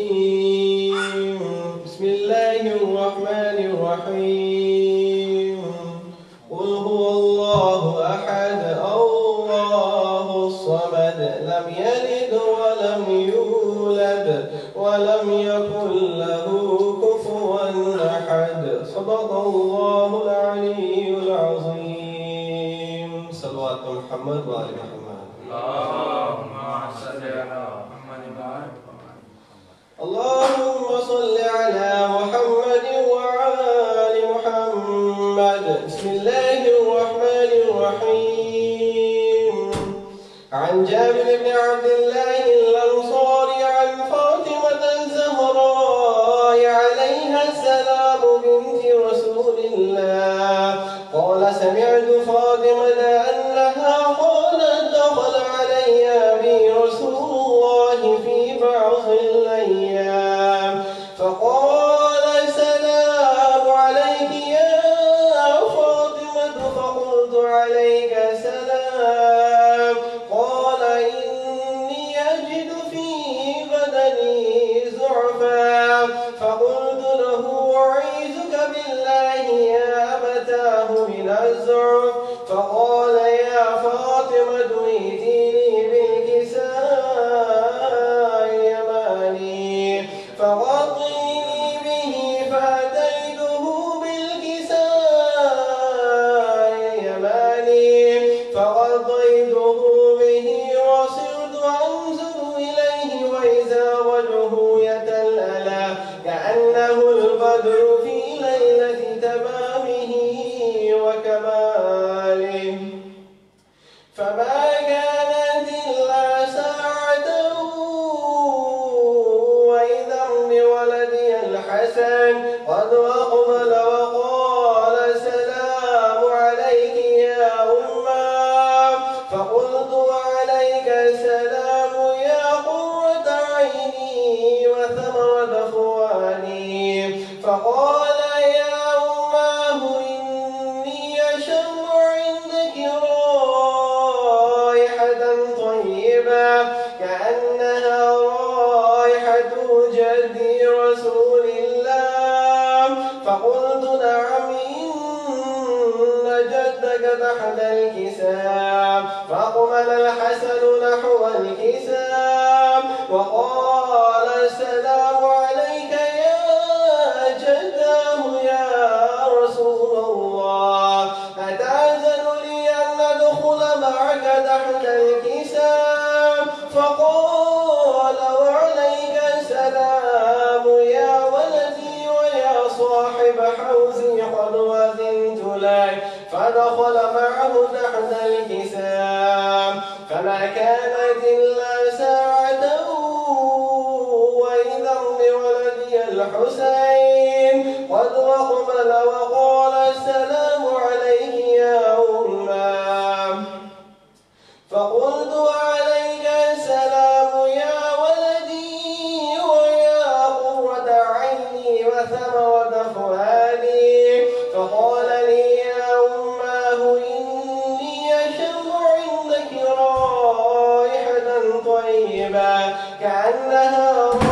الرجيم. بسم الله الرحمن الرحيم. قل هو الله أحد الله الصمد لم يلد ولم يولد ولم يكن له كفوا أحد. صدق الله العلي العظيم. صلوات محمد وآل محمد. اللهم صل على محمد وآل محمد. اللهم صل على محمد وآل محمد. بسم الله الرحمن الرحيم. عن جابر بن عبد الله الأنصاري عن فاطمة الزهراء عليها السلام بنت رسول الله قال سمعت فاطمة أنها قالت دخل علي أبي رسول الله في بعض الأيام فقال السلام عليك يا فاطمة فقلت عليك السلام. قال إني أجد في بدني زعفا فقلت له أعيذك بالله يا أبتاه من الزعف. فقال يا فاطمة ائتيني بالكساء اليماني فغطيني به فأتيته بالكساء اليماني فغطيته به وصرت أنظر إليه وإذا وجهه يتلألأ كأنه البدر في ليلة تمامه وكماله. فما كانت إلا ساعة وإذا بولدي الحسن قد أقبل وقال السلام عليك يا أمه. فقلت وعليك السلام يا قرة عيني وثمرة فؤادي. فقال يا أمه إني أشم عندك رائحة طيبة كأنها رائحة جدي رسول الله. فقلت نعم إن جدك تحت الكساء. فأقبل الحسن نحو الكساء وقال السلام عليك يا جداه يا رسول الله أتأذن لي أن أدخل معك تحت الكساء. فقال وعليك السلام يا ولدي ويا صاحب حوزي قد أذنت لك. فدخل معه تحت الكساء فما كانت إلا ساعة وإذا بولدي الحسين قد أقبل وقال السلام عليك يا أمه. فقلت وعليك السلام يا ولدي ويا قرة عيني وثمرة فؤادي. فقال لي يا أمه إني أشم عندك رائحة طيبة كأنها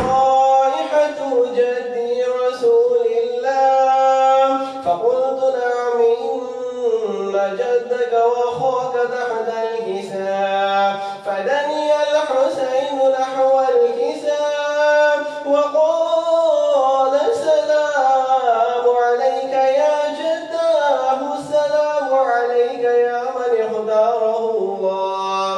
رائحة جدي رسول الله. فقلت نعم إن جدك وأخاك تحت الكساء. فدني الحسين نحو الكساء وقال السلام عليك يا جداه السلام عليك يا من اختاره الله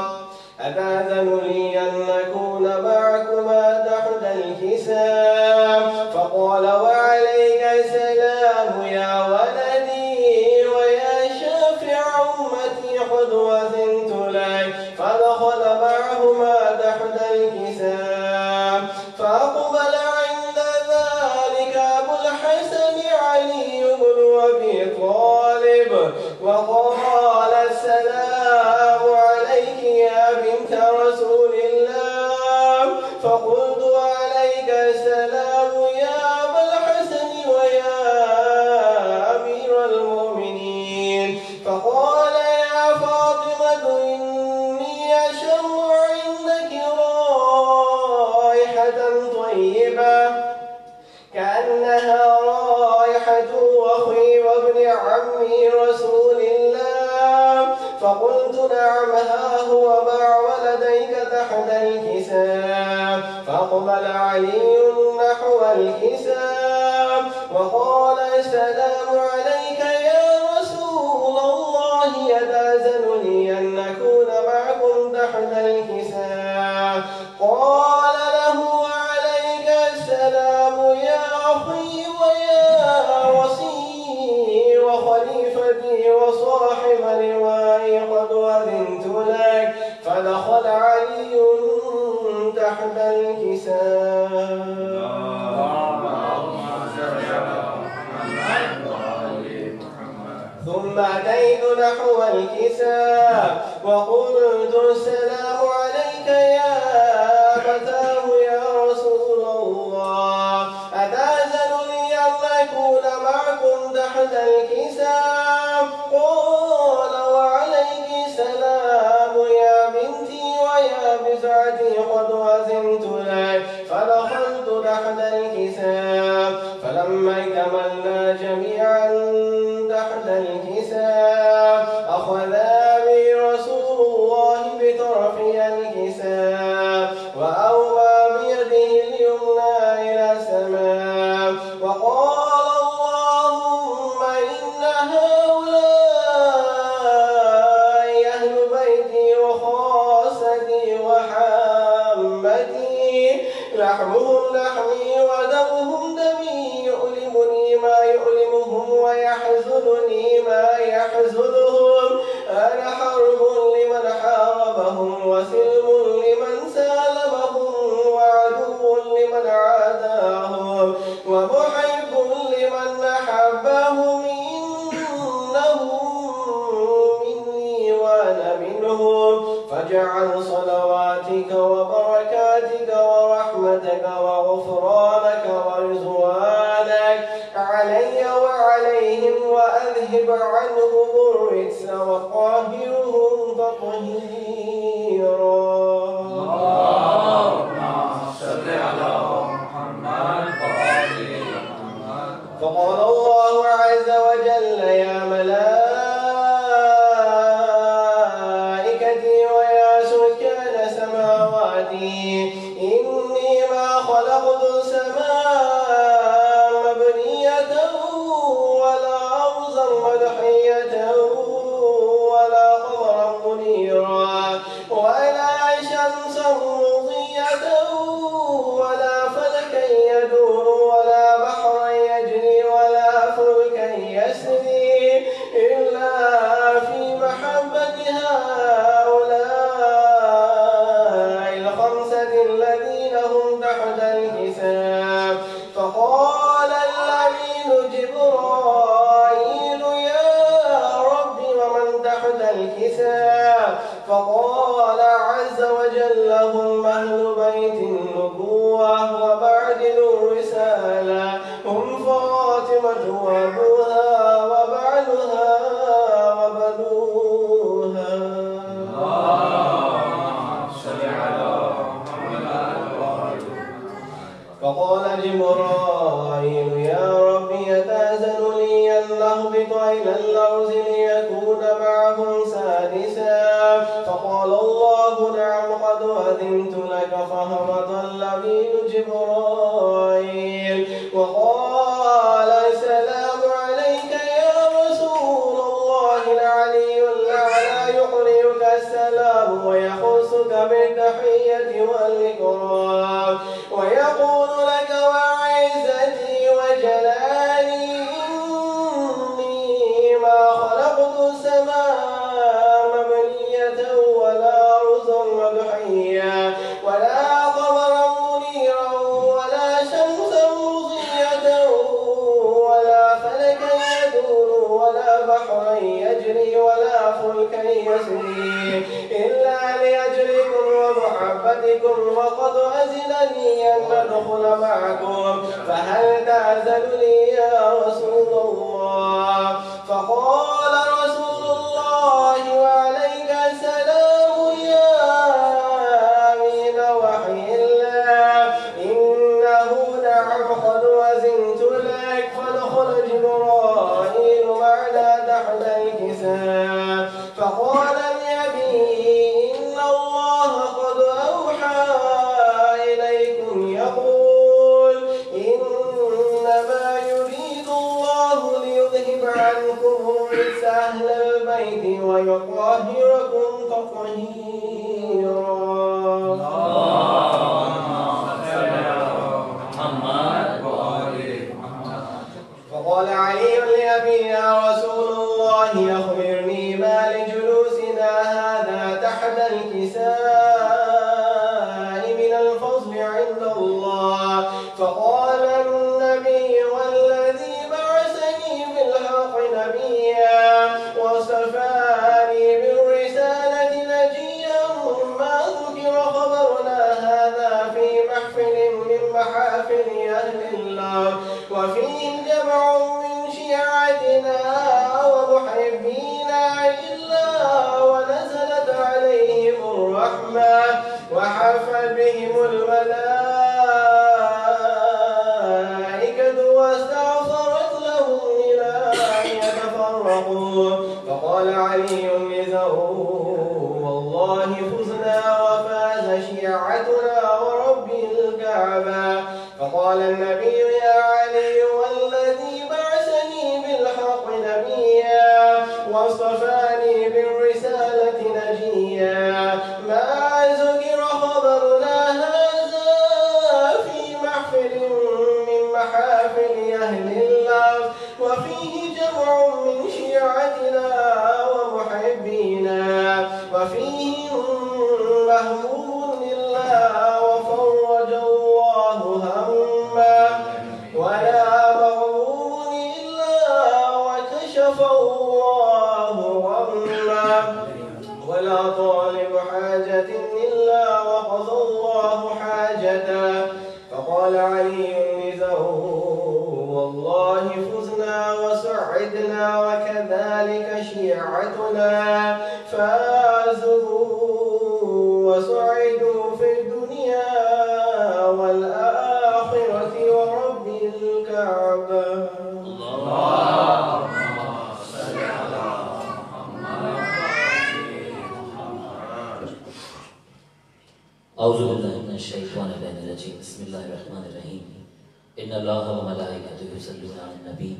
أتأذن لي أن نكون معكما تحت الكساء. فقال وعليك السلام يا ولدي ويا شافع أمتي قد أذنت لك. فدخل معهما تحت الكساء فأقبل عند ذلك أبو الحسن علي بن أبي طالب وقال السلام عليك يا بنت رسول الله. فقلت وعليك السلام يا أبا الحسن ويا أمير المؤمنين. فقال يا فاطمة إني أشم عندك رائحة رائحة طيبة كأنها رائحة أخي وابن عم رسول الله. فقلت نعم ها هو مع ولديك تحت الكساء. فأقبل علي نحو الكساء وقال السلام عليك يا رسول الله، يتأذن لي أن نكون معكم تحت الكساء. قال له وعليك السلام يا أخي ويا وصي وخليفتي وصاحب لوائي، قد أذنت لك. فدخل علي تحت الكساء. ثم أتيت نحو الكساء وقلت السلام عليك يا أبتاه يا رسول الله، أتأذن لي أن أكون معكم تحت الكساء؟ قال وعليك السلام يا بنتي ويا بزعتي، قد أذنت لك. فدخلت تحت الكساء فلما اكتملنا جميعا تحت الكساء أخذ بي رسول الله بطرفي الكساء وأومى بيده اليمنى إلى السماء وقال اللهم إن هؤلاء أهل بيتي وخاصتي وحامتي، لحمهم لحمي ودمهم دمي، يؤلمني ما يؤلمهم ويحزنني ما يحزنهم. أنا حرب لمن حاربهم وسلم لمن سالمهم وعدو لمن عاداهم ومحب لمن أحبهم. إنهم مني وأنا منهم، فاجعل صلواتك وبركاتك ورحمتك وغفرانك ورضوانك علي وعليهم، وأذهب عنهم الرجس وطهرهم تطهيرا. فقال الله عز وجل يا ملائكتي ويا سكان سماواتي، إني ما خلقت السماء مبنية ولا أرضا مدحية ولا قمرا منيرا ولا شمسا مضية ولا فلكا يدور ولا بحرا يجري ولا فلكا يسري إلا في محبة هؤلاء الخمسة الذين هم تحت الكساء. فقال الأمين جبرائيل يا رب ومن تحت الكساء؟ فقال عز وجل هم أهل بيت النبوة ومعدن الرسالة، هم فاطمة وأبوها وبعلها وبنوها. فقال جبرائيل يا رب يتأذن لي أن أهبط إلى الأرض ليكون معهم سادسا. فقال الله نعم قد أذنت لك. فهبط الأمين جبرائيل وقال السلام عليك يا رسول الله، العلي الأعلى يقرئك السلام ويخصك بالتحية والإكرام ويقول لك وعزتي وجلالي إني ما خلقت السماء مبنية ولا أرضا مدحية ولا قمرا منيرا ولا شمسا مضية ولا فلكا يدور ولا بحرا يجري ولا فلكا يسري إلا لأجلكم ومحبتكم، وقد أذن لي أن أدخل معكم، فهل تأذن لي يا رسول الله؟ فقال رسول الله وعليك السلام يا أمين وحي الله، فقال النبي والذي بعثني بالحق نبيا واصطفاني بالرسالة نجيا ما ذكر خبرنا هذا في محفل من محافل أهل الله وفيه جمع من شيعتنا ومحبينا إلا ونزلت عليهم الرحمة وحفت بهم الملائكة واستغفرت لهم إلى أن يتفرقوا. فقال علي لزوج والله فزنا وفاز شيعتنا ورب الكعبة. فقال النبي يا علي والذي بعثني بالحق نبيا واصطفاني بالرسالة نجيا ما ذكر خبرنا هذا في محفل من محافل أهل الله وفيه جمع من شيعتنا ومحبينا وفيه مهموم لله وفرج الله همه ولا مغموم إلا وكشف الله غمه ولا طالب حاجة إلا وقضى الله حاجته. فقال علي لزوج والله فزنا وسعدنا وكذلك شيعتنا فازوا وسعدوا في الدنيا والآخرة ورب الكعبة. اعوذ باللہ من الشیطان الرجیم بسم اللہ الرحمن الرحیم ان اللہ وملائکتہ یصلون علی النبی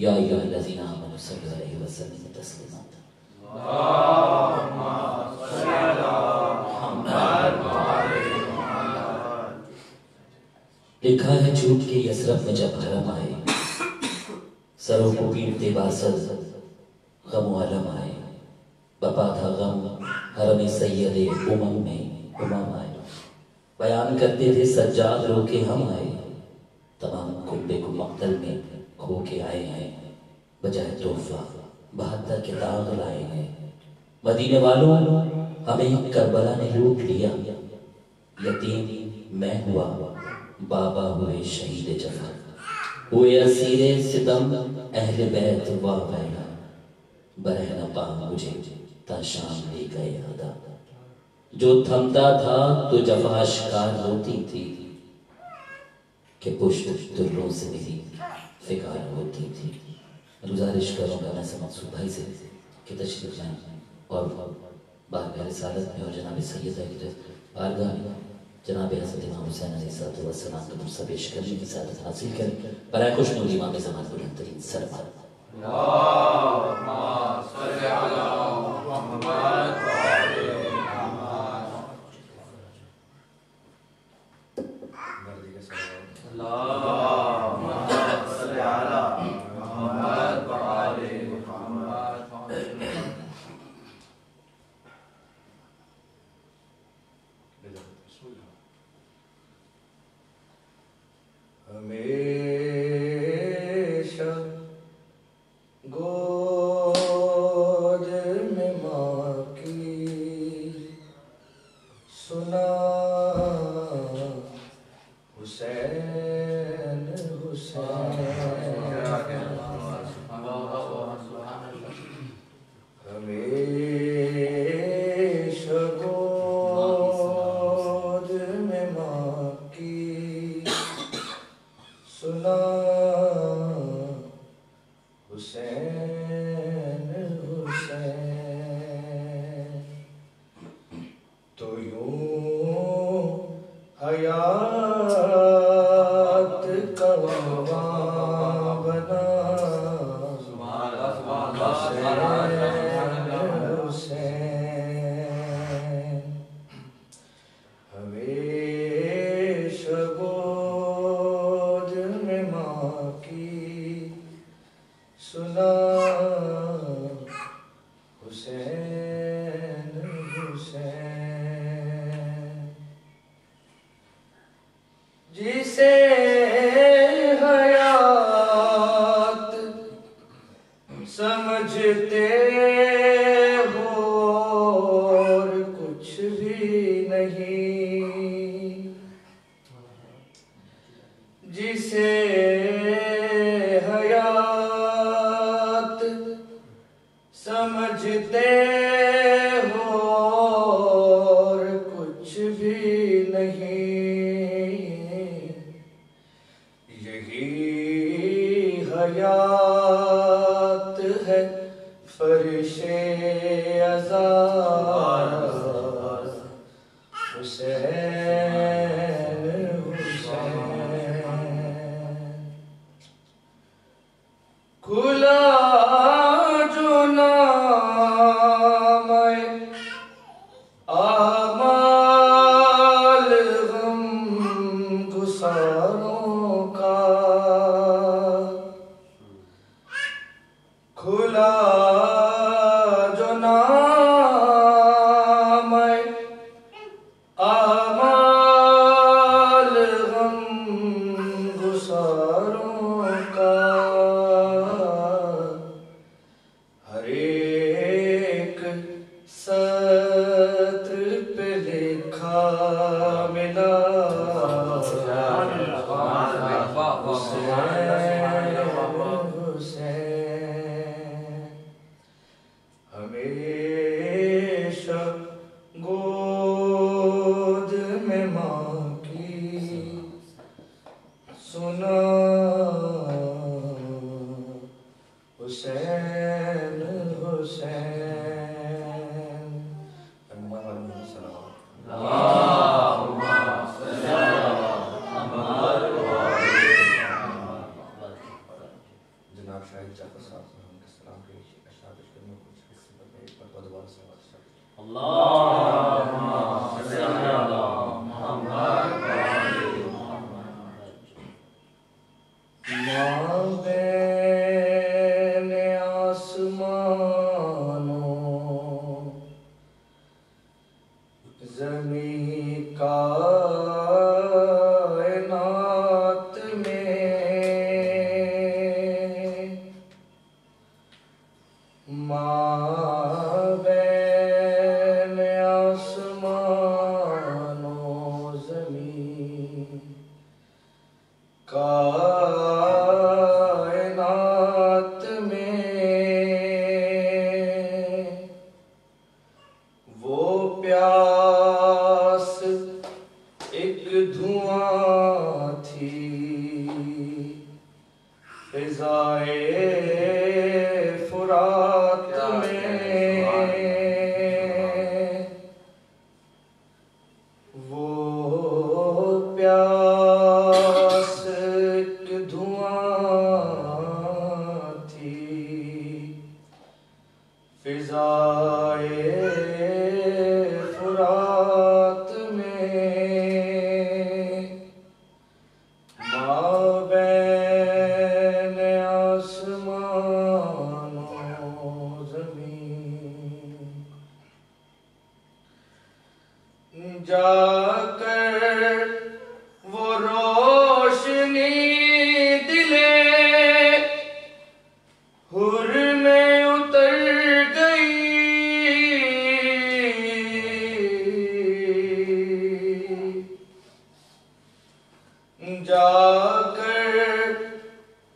یا ایھا الذین آمنوا صلوا علیہ وسلموا تسلیما اللہم صل علی محمد وعلی محمد. لکھا ہے جھوٹ کے یثرب میں جب حرم آئے سروں کو پیٹتے باسل غم و علم آئے بپا تھا غم حرم سید امم میں امام آئے بیان کرتے تھے سجاد رو کے ہم آئے تمام کنبے کو مقتل میں کھو کے آئے ہیں بجائے تحفہ 72 کے داغ لائے ہیں. مدینے والوں ہمیں کربلا نے لوٹ لیا یتیم میں ہوا بابا ہوئے شہید جفا ہوئے اسیر ستم اہل بیت واہ بہنا برہنہ پا مجھے تا شام لے گئے ادا جو تھمتا تھا تو جفا شکار ہوتی تھی کہ پشت دروں سے میری فکار ہوتی تھی. گزارش کروں گا میں مقصود بھائی سے کہ تشریف لائیں اور بارگاہ رسالت میں اور جناب سید بارگاہ جناب حضرت امام حسین علیہ السلام کو مرسہ پیش کرنے کی سعادت حاصل کریں. برائے خوش نوری امام زمان بلند ترین سرمایہ اللہم صل علی محمد وعلی اللہم صل علی محمد وعلی محمد. ہمیشہ گود میں ماں کی سنا حسین حسین ہمیشہ گود میں ماں کی سنا حسین حسین تو یوں حیات کا عنوان بنا حسین ہمیشہ گود میں ماں کی سنا حسین حسین جسے جسے حیات سمجھتے ہو اور کچھ بھی نہیں، یہی حیات ہے فرش ازاں حسین حسین۔ کھلا جو نام اعمال غم گساروں کا، کھلا جو نام اعمال غم گساروں کا، ہر ایک سطر پہ لکھا ملا حسین، ہمیشہ گود میں ماں کی سنا حسین حسین۔ جناب شاہد جعفر صاحب نے ہم کے سلام کے اشعار پیش کرنے کو کچھ حصے پر ایک مرتبہ دوبارہ سے ماں بین آسمانوں زمین کائنات میں، ماں بین آسمانوں زمین کائنات میں، وہ پیاس ایک دھواں تھی فضائے فرات میں، وہ پیاس ایک دھواں تھی فضائے فرات میں، مابین آسمانوں زمین، جا کر وہ روشنی دلے حر میں اتر گئی، جا کر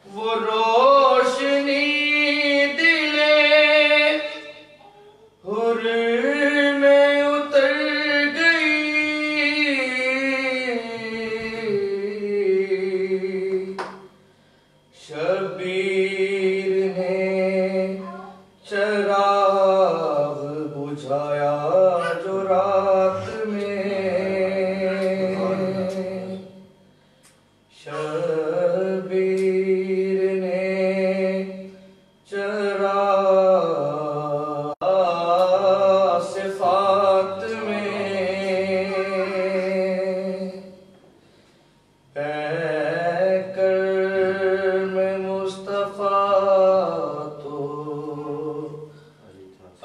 وہ روشنی دلے حر میں اتر گئی، شبیر نے چراغ بجھایا جو رات میں، شبیر نے چراغ صفات میں، پیکر میں مصطفیٰ تو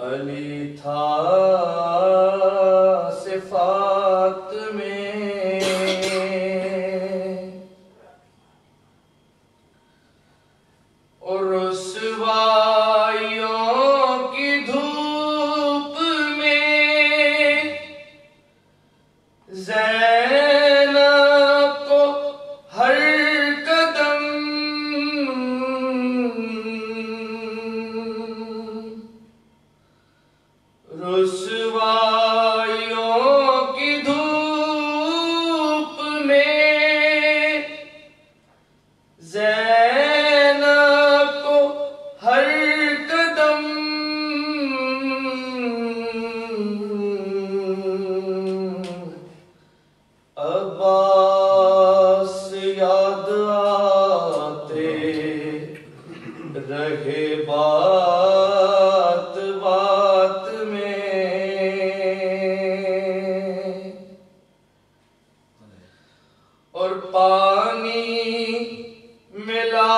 علی تھا صفات میں، اور رسوائیوں کی دھوپ میں زینب کو پانی ملا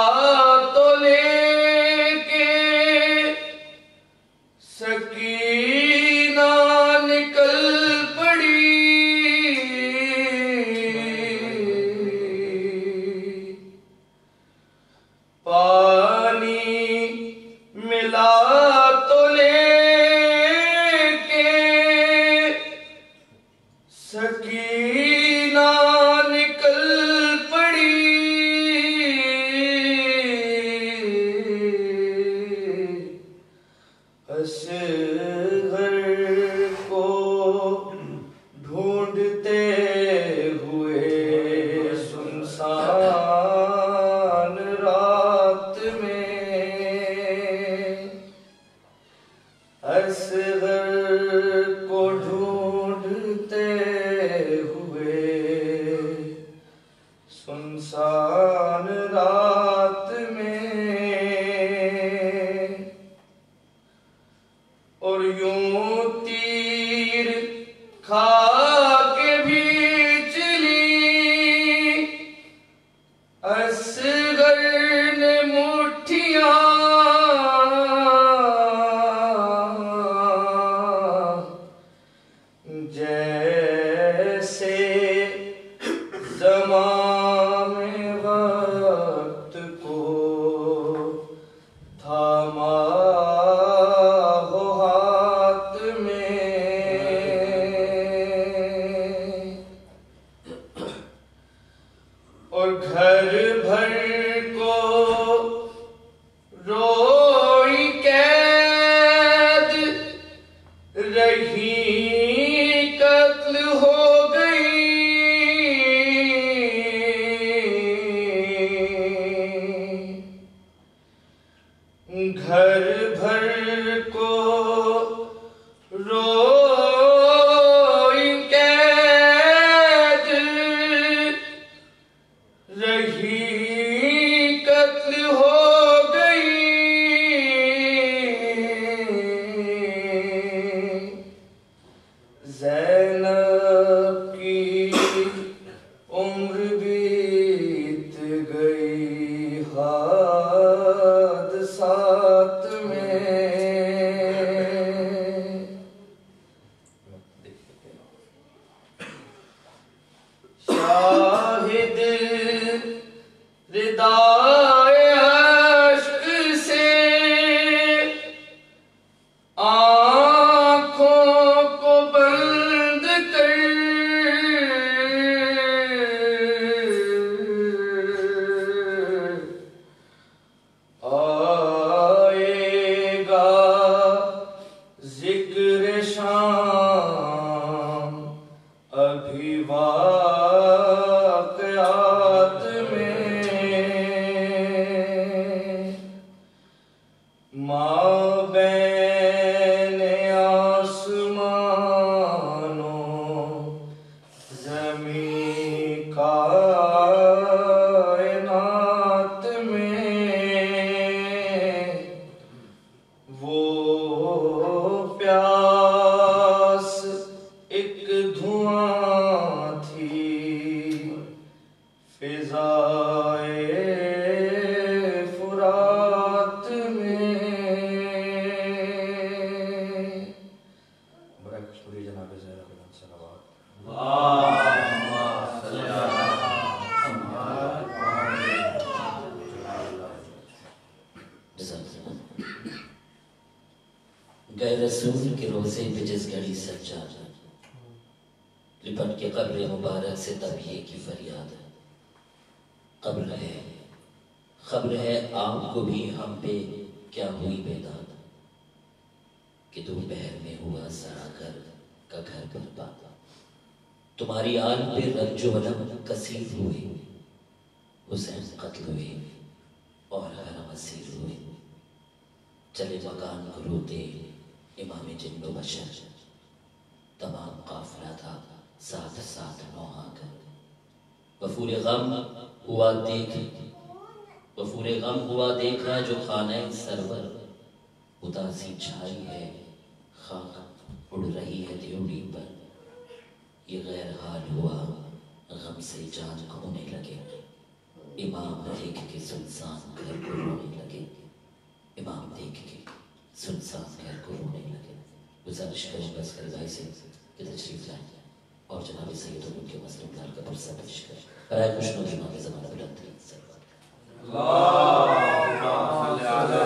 تو لے کے سکینہ نکل پڑی، پانی ملا تو لے کے سکینہ نکل پڑی، اصغر کو ڈھونڈتے ہوئے سنسان رات میں، اصغر کو ڈھونڈتے ہوئے سنسان رات میں، اور یوں تیر کھا کے بھی چلی اصغر نے مٹھیاں، جیسے زمام وقت کو تھاما ہو ہاتھ میں، اور گھر بھر کو روئی قید رہی قتل ہو گئی، گھر بھر کو روئی قید رہی قتل ہو گئی، زینب کی عمر بیت گئی حادثات میں، شاہد ردائے عشق سے آنکھوں کو بند کر آئے گا ذکر شام ابھی واقعات میں، ماں بین آسمانوں زمین کائنات میں، وہ پیاس ایک دھواں تھی فضائے فرات میں، برائے خوشبری جناب زہرا بلند صلوات، گئے رسول کے روزے پہ جس گھڑی سجاد لپٹ کے قبر مبارک سے تب یہ کی فریاد ہے، قبر ہے آپ کو بھی ہم پہ کیا ہوئی بیداد، کہ دوپہر میں ہوا سارا گھر کا گھر برباد، تمہاری آل پہ رنج و الم کثیر ہوئے، حسین قتل ہوئے اور حرم اسیر ہوئے، چلے مکان کو روتے امام جن و بشر، تمام قافلہ تھا ساتھ ساتھ نوحہ کر، وفور غم ہوا دیکھا جو خانہ سرور، اداسی چھائی ہے خاک اڑ رہی ہے دیوڑی پر، یہ غیر حال ہوا غم سے جان کھونے لگے، امام دیکھ کے سنسان گھر کو رونے لگے، امام دیکھ کے سنسان گھر کو رونے لگے۔ گزارش کریں بس کر بھائی سے کہ تشریف لائیں اور جناب سید علوم کے مظلوم لال کا پرسہ پیش کریں۔ برائے خوشنود امام زمانہ بلند ترین سلوات۔ اللہم صلی علی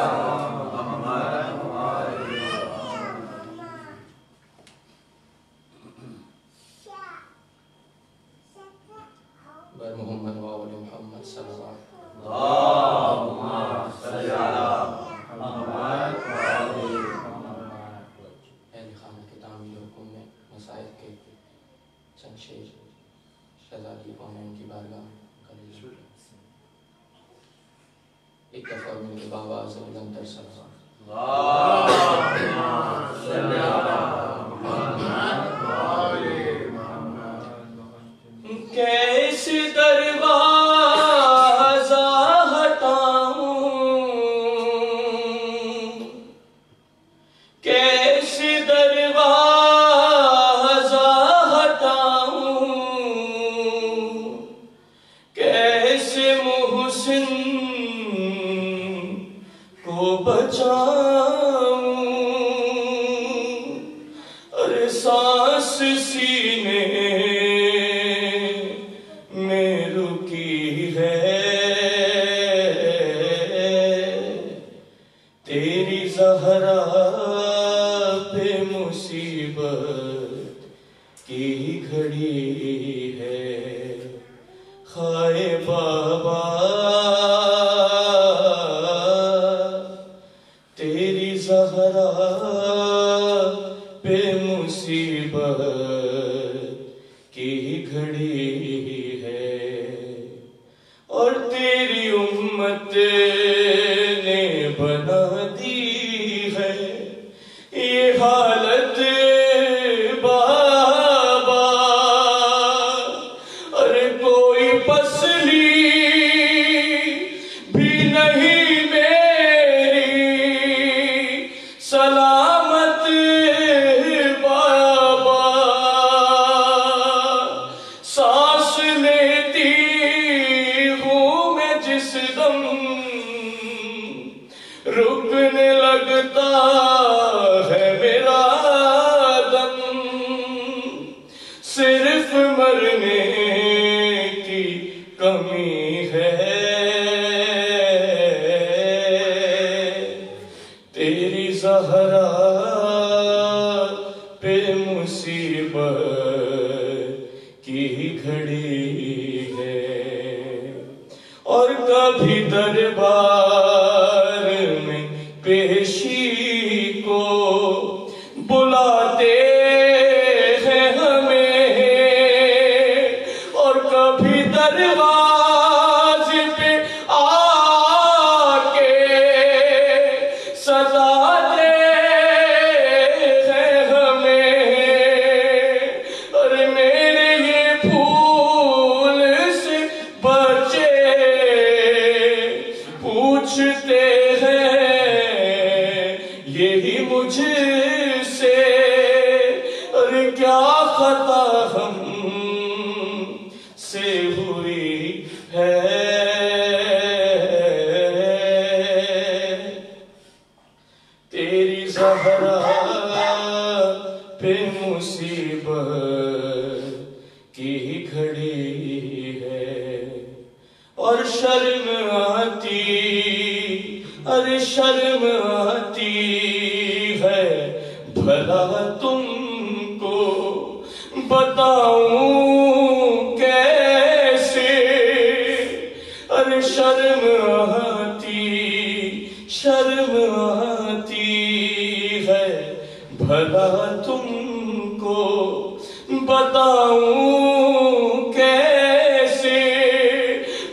محمد بر محمد و آل محمد صلی اللہ علیہ وسلم۔ اللہم صلی علی محمد و آل محمد۔ اہل خانہ کے تعمیر حکم میں مسائل کے چند شیر شہزادی کونین کی بارگاہ میں قلیل۔ ایک دفعہ مل کے بابا سے بلند تر صلی اللہ اللہم صلی علی محمد و آل محمد۔ کیسے دروازہ ہٹاؤں، کیسے دروازہ ہٹاؤں، کیسے محسن کو بچاؤں، اور سانس سینے میں رکی ہے، تیری زہرا پہ مصیبت کی گھڑی ہے، خائے بابا تیری زہرا پہ مصیبت کی گھڑی ہے، اور تیری امت نے بنا دی ہے یہ حالت بابا، اور کوئی پسلی بھی نہیں میری سلامت بابا، سانس لیتی ہوں میں جس دم رکنے لگتا ہے میرا دم، صرف مرنے کی کمی ہے، تیری زہرا پہ مصیبت کی گھڑی ہے، اور کبھی دربار میں پیشی کو بلاتے ہیں ہمیں، اور کبھی دروازے پہ آ کے ستاتے ہیں ہمیں، اور میرے یہ پھول سے بچے پوچھتے ہیں یہی مجھ سے، اور کیا خطا ہم سے ہوئی ہے، تیری زہرا پہ مصیبت کی گھڑی ہے، اور شرم آتی، ارے شرم آتی ہے بھلا تم کو بتاؤں کیسے، ارے شرم آتی، شرم آتی ہے بھلا تم کو بتاؤں کیسے،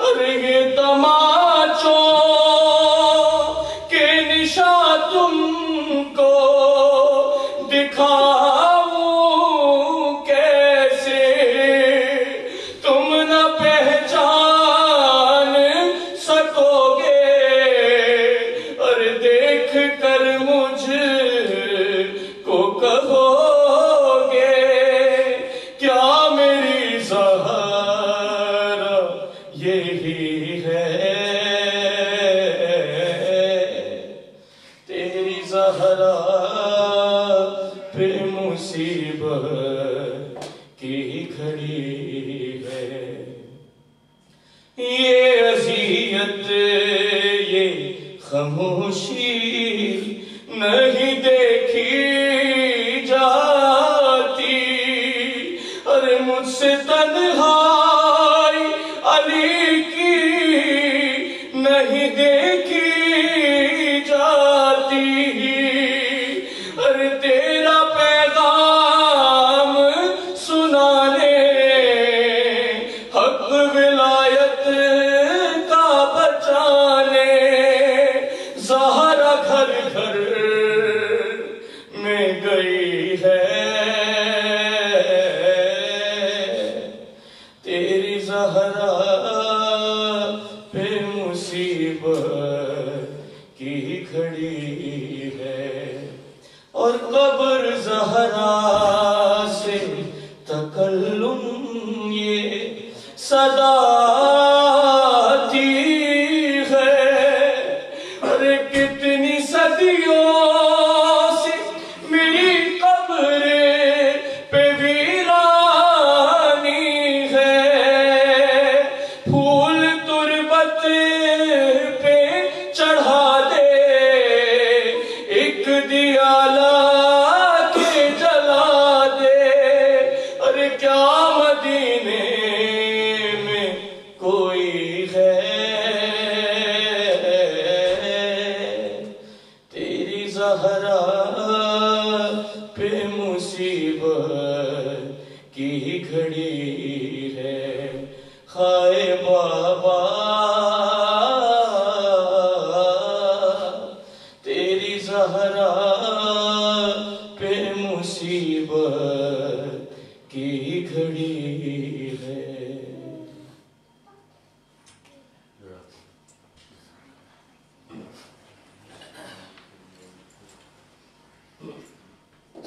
ارے یہ تماچوں کے نشاں تم کو دکھاؤں کیسے، تم نہ پہچان سکو گے، اور دیکھ کر مجھ کو کہو رہی ہے تیری زہرا پہ مصیبت کی گھڑی ہے یہ اذیت یہ خاموشی نہیں دیکھی جاتی ارے مجھ سے تنہائی علی کی نہیں دیکھی جاتی ارے تیرا پیغام سنانے حق ولایت کا بچانے زہرا گھر گھر میں گئی ہے تیری زہرا پہ مصیبت کی گھڑی ہے اور قبر زہرا سے تکلم یہ صدا آتی ہے ارے کتنی صدیوں سے میری قبر پہ ویرانی ہے پھول تربت پہ چڑھا دے ایک دیا لا کے جلا دے ارے کیا مدینے میں کوئی ہے تیری زہرا پہ مصیبت کی گھڑی ہے ہائے بابا تیری زہرا پہ مصیبت کی گھڑی ہے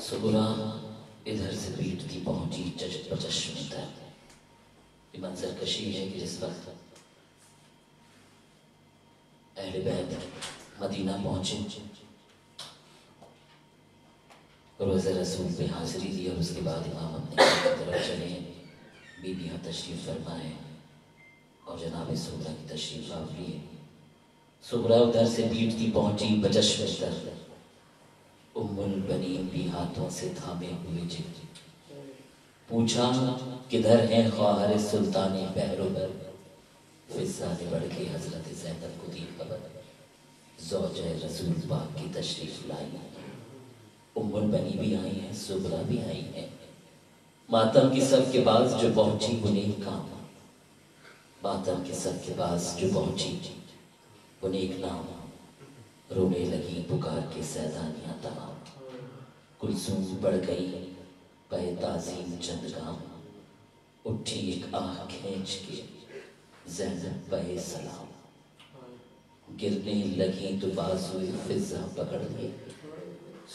سغرا ادھر سے پیٹتی پہنچی چشم تک یہ منظر کشی ہے کہ جس وقت اہل بیت مدینہ پہنچے روزہ رسول پہ حاضری دی اور اس کے بعد امام اپنے طرف چلے بیویاں تشریف فرمائے اور جناب سغرا کی تشریف آوری سغرا ادھر سے پیٹتی پہنچی بچشم تر ام البنین بھی ہاتھوں سے تھامے ہوئے جھک پوچھا کدھر ہیں خواہر سلطان بحر بر فضا نے بڑھ کے حضرت زینب کو دی خبر زوجہ رسول پاک کی تشریف لائی ام البنی بھی آئی ہیں سغرا بھی آئی ہیں ماتم کی سب کے پاس جو پہنچی وہ نیک کام ماتم کے سب کے پاس جو پہنچی وہ نیک نام رونے لگی پکار کے سیدانیاں تمام کلثوم بڑھ گئی پہ تعظیم چند گام اٹھی ایک آہ کھینچ کے زینب پہ سلام گرنے لگیں تو بازوئے فضا پکڑ لیے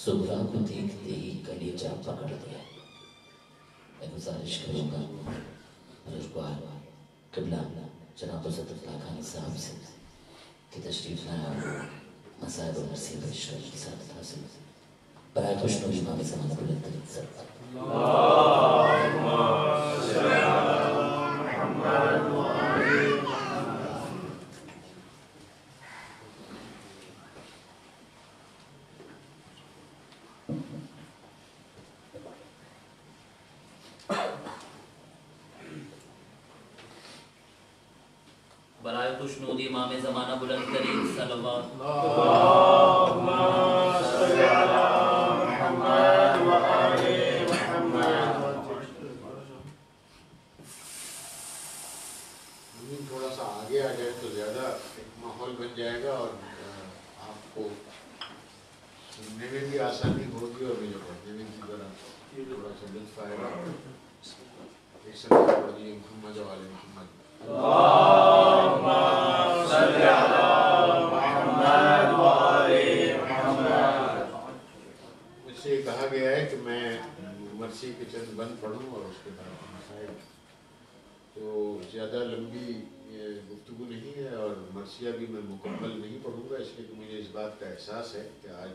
سغرا کو دیکھتے ہی کلیجہ پکڑ لیا میں گزارش کروں گا بزرگوار قبلہ جناب عزت اللہ خانی صاحب سے کہ تشریف لایا مسائل و مرسی پیش کر رسالت حاصل برائے خوشنودی امام زمان بلند ترین سر اللہم صلی علی محمد و آلِ برائے خوشنودی امام زمانہ بلند ترین صلوات اللہم صلی علی محمد و آلِ محمد تھوڑا سا آگے آ جائے تو زیادہ ایک ماحول بن جائے گا اور آپ کو سننے میں بھی آسانی ہوگی اور مجھے پڑھنے میں بھی ذرا تھوڑا سا لطف آئے گا ایک سلام پڑھ دیجیے محمد و آلِ محمد اللہم صلی علی محمد و آلِ محمد مجھ سے کہا گیا ہے کہ میں مرسی کے چند بند پڑھوں اور اس کے بعد مسائل تو زیادہ لمبی مرثیہ بھی میں مکمل نہیں پڑھوں گا، اس لیے کہ مجھے اس بات کا احساس ہے کہ آج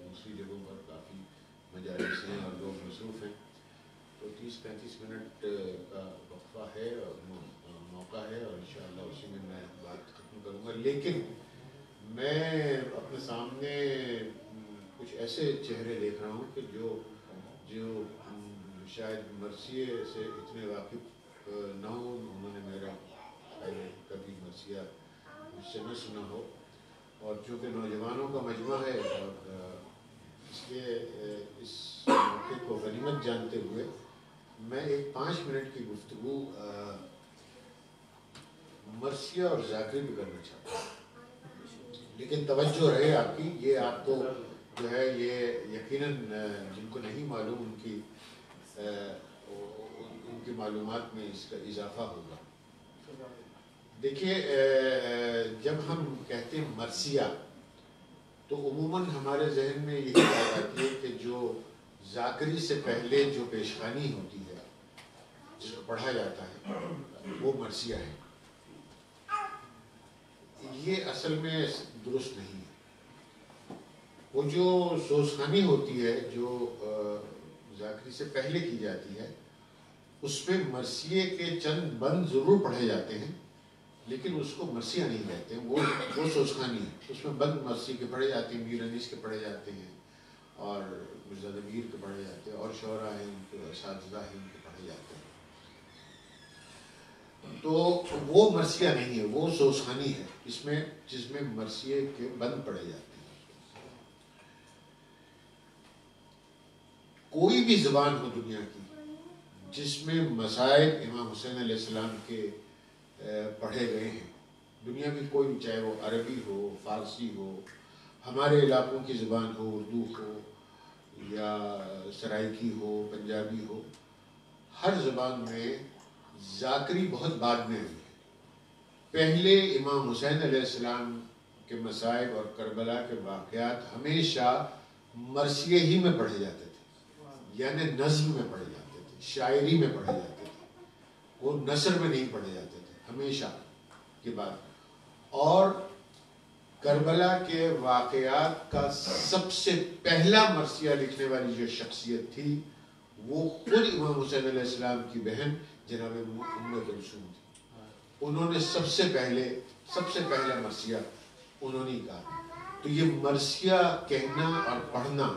دوسری جگہوں پر کافی مجالس ہیں اور لوگ مصروف ہیں، تو 30-35 منٹ کا وقفہ ہے اور موقع ہے، اور انشاءاللہ اسی میں بات ختم کروں گا. لیکن میں اپنے سامنے کچھ ایسے چہرے دیکھ رہا ہوں کہ جو شاید مرثیے سے اتنے واقف نہ ہوں، انہوں نے میرا کبھی مرثیہ مجھ سے نہ سنا ہو، اور چونکہ نوجوانوں کا مجمع ہے اور اس لیے اس موقع کو غنیمت جانتے ہوئے میں ایک 5 منٹ کی گفتگو مرثیہ اور ذاکری بھی کرنا چاہتا ہوں. لیکن توجہ رہے آپ کی، یہ آپ کو جو ہے یہ یقیناً جن کو نہیں معلوم ان کی معلومات میں اس کا اضافہ ہوگا. دیکھیے، جب ہم کہتے ہیں مرثیہ تو عموماً ہمارے ذہن میں یہی بات آتی ہے کہ جو ذاکری سے پہلے جو پیشخوانی ہوتی ہے، جس کو پڑھا جاتا ہے، وہ مرثیہ ہے. یہ اصل میں درست نہیں ہے. وہ جو سوزخوانی ہوتی ہے جو ذاکری سے پہلے کی جاتی ہے، اس میں مرثیے کے چند بند ضرور پڑھے جاتے ہیں، لیکن اس کو مرثیہ نہیں کہتے ہیں، وہ سوزخوانی ہے. اس میں بند مرثی کے پڑھے جاتے ہیں، میر انیس کے پڑھے جاتے ہیں، اور مرزا ضمیر کے پڑھے جاتے ہیں، اور شعراء ہیں ان کے، اساتذہ ہیں ان کے پڑھے جاتے ہیں. تو وہ مرثیہ نہیں ہے، وہ سوزخوانی ہے جس میں مرثیے کے بند پڑھے جاتے ہیں. کوئی بھی زبان ہو دنیا کی جس میں مصائب امام حسین علیہ السلام کے پڑھے گئے ہیں، دنیا کی کوئی بھی، چاہے وہ عربی ہو، فارسی ہو، ہمارے علاقوں کی زبان ہو، اردو ہو یا سرائکی ہو، پنجابی ہو، ہر زبان میں ذاکری بہت بعد میں ہوئی ہے. پہلے امام حسین علیہ السلام کے مصائب اور کربلا کے واقعات ہمیشہ مرثیے ہی میں پڑھے جاتے تھے، یعنی نظم میں پڑھے جاتے تھے، شاعری میں پڑھے جاتے تھے، وہ نثر میں نہیں پڑھے جاتے تھے ہمیشہ کی بات. اور کربلا کے واقعات کا سب سے پہلا مرثیہ لکھنے والی جو شخصیت تھی وہ خود امام حسین علیہ السلام کی بہن جناب ام کلثوم تھی. انہوں نے سب سے پہلا مرثیہ انہوں نے کہا. تو یہ مرثیہ کہنا اور پڑھنا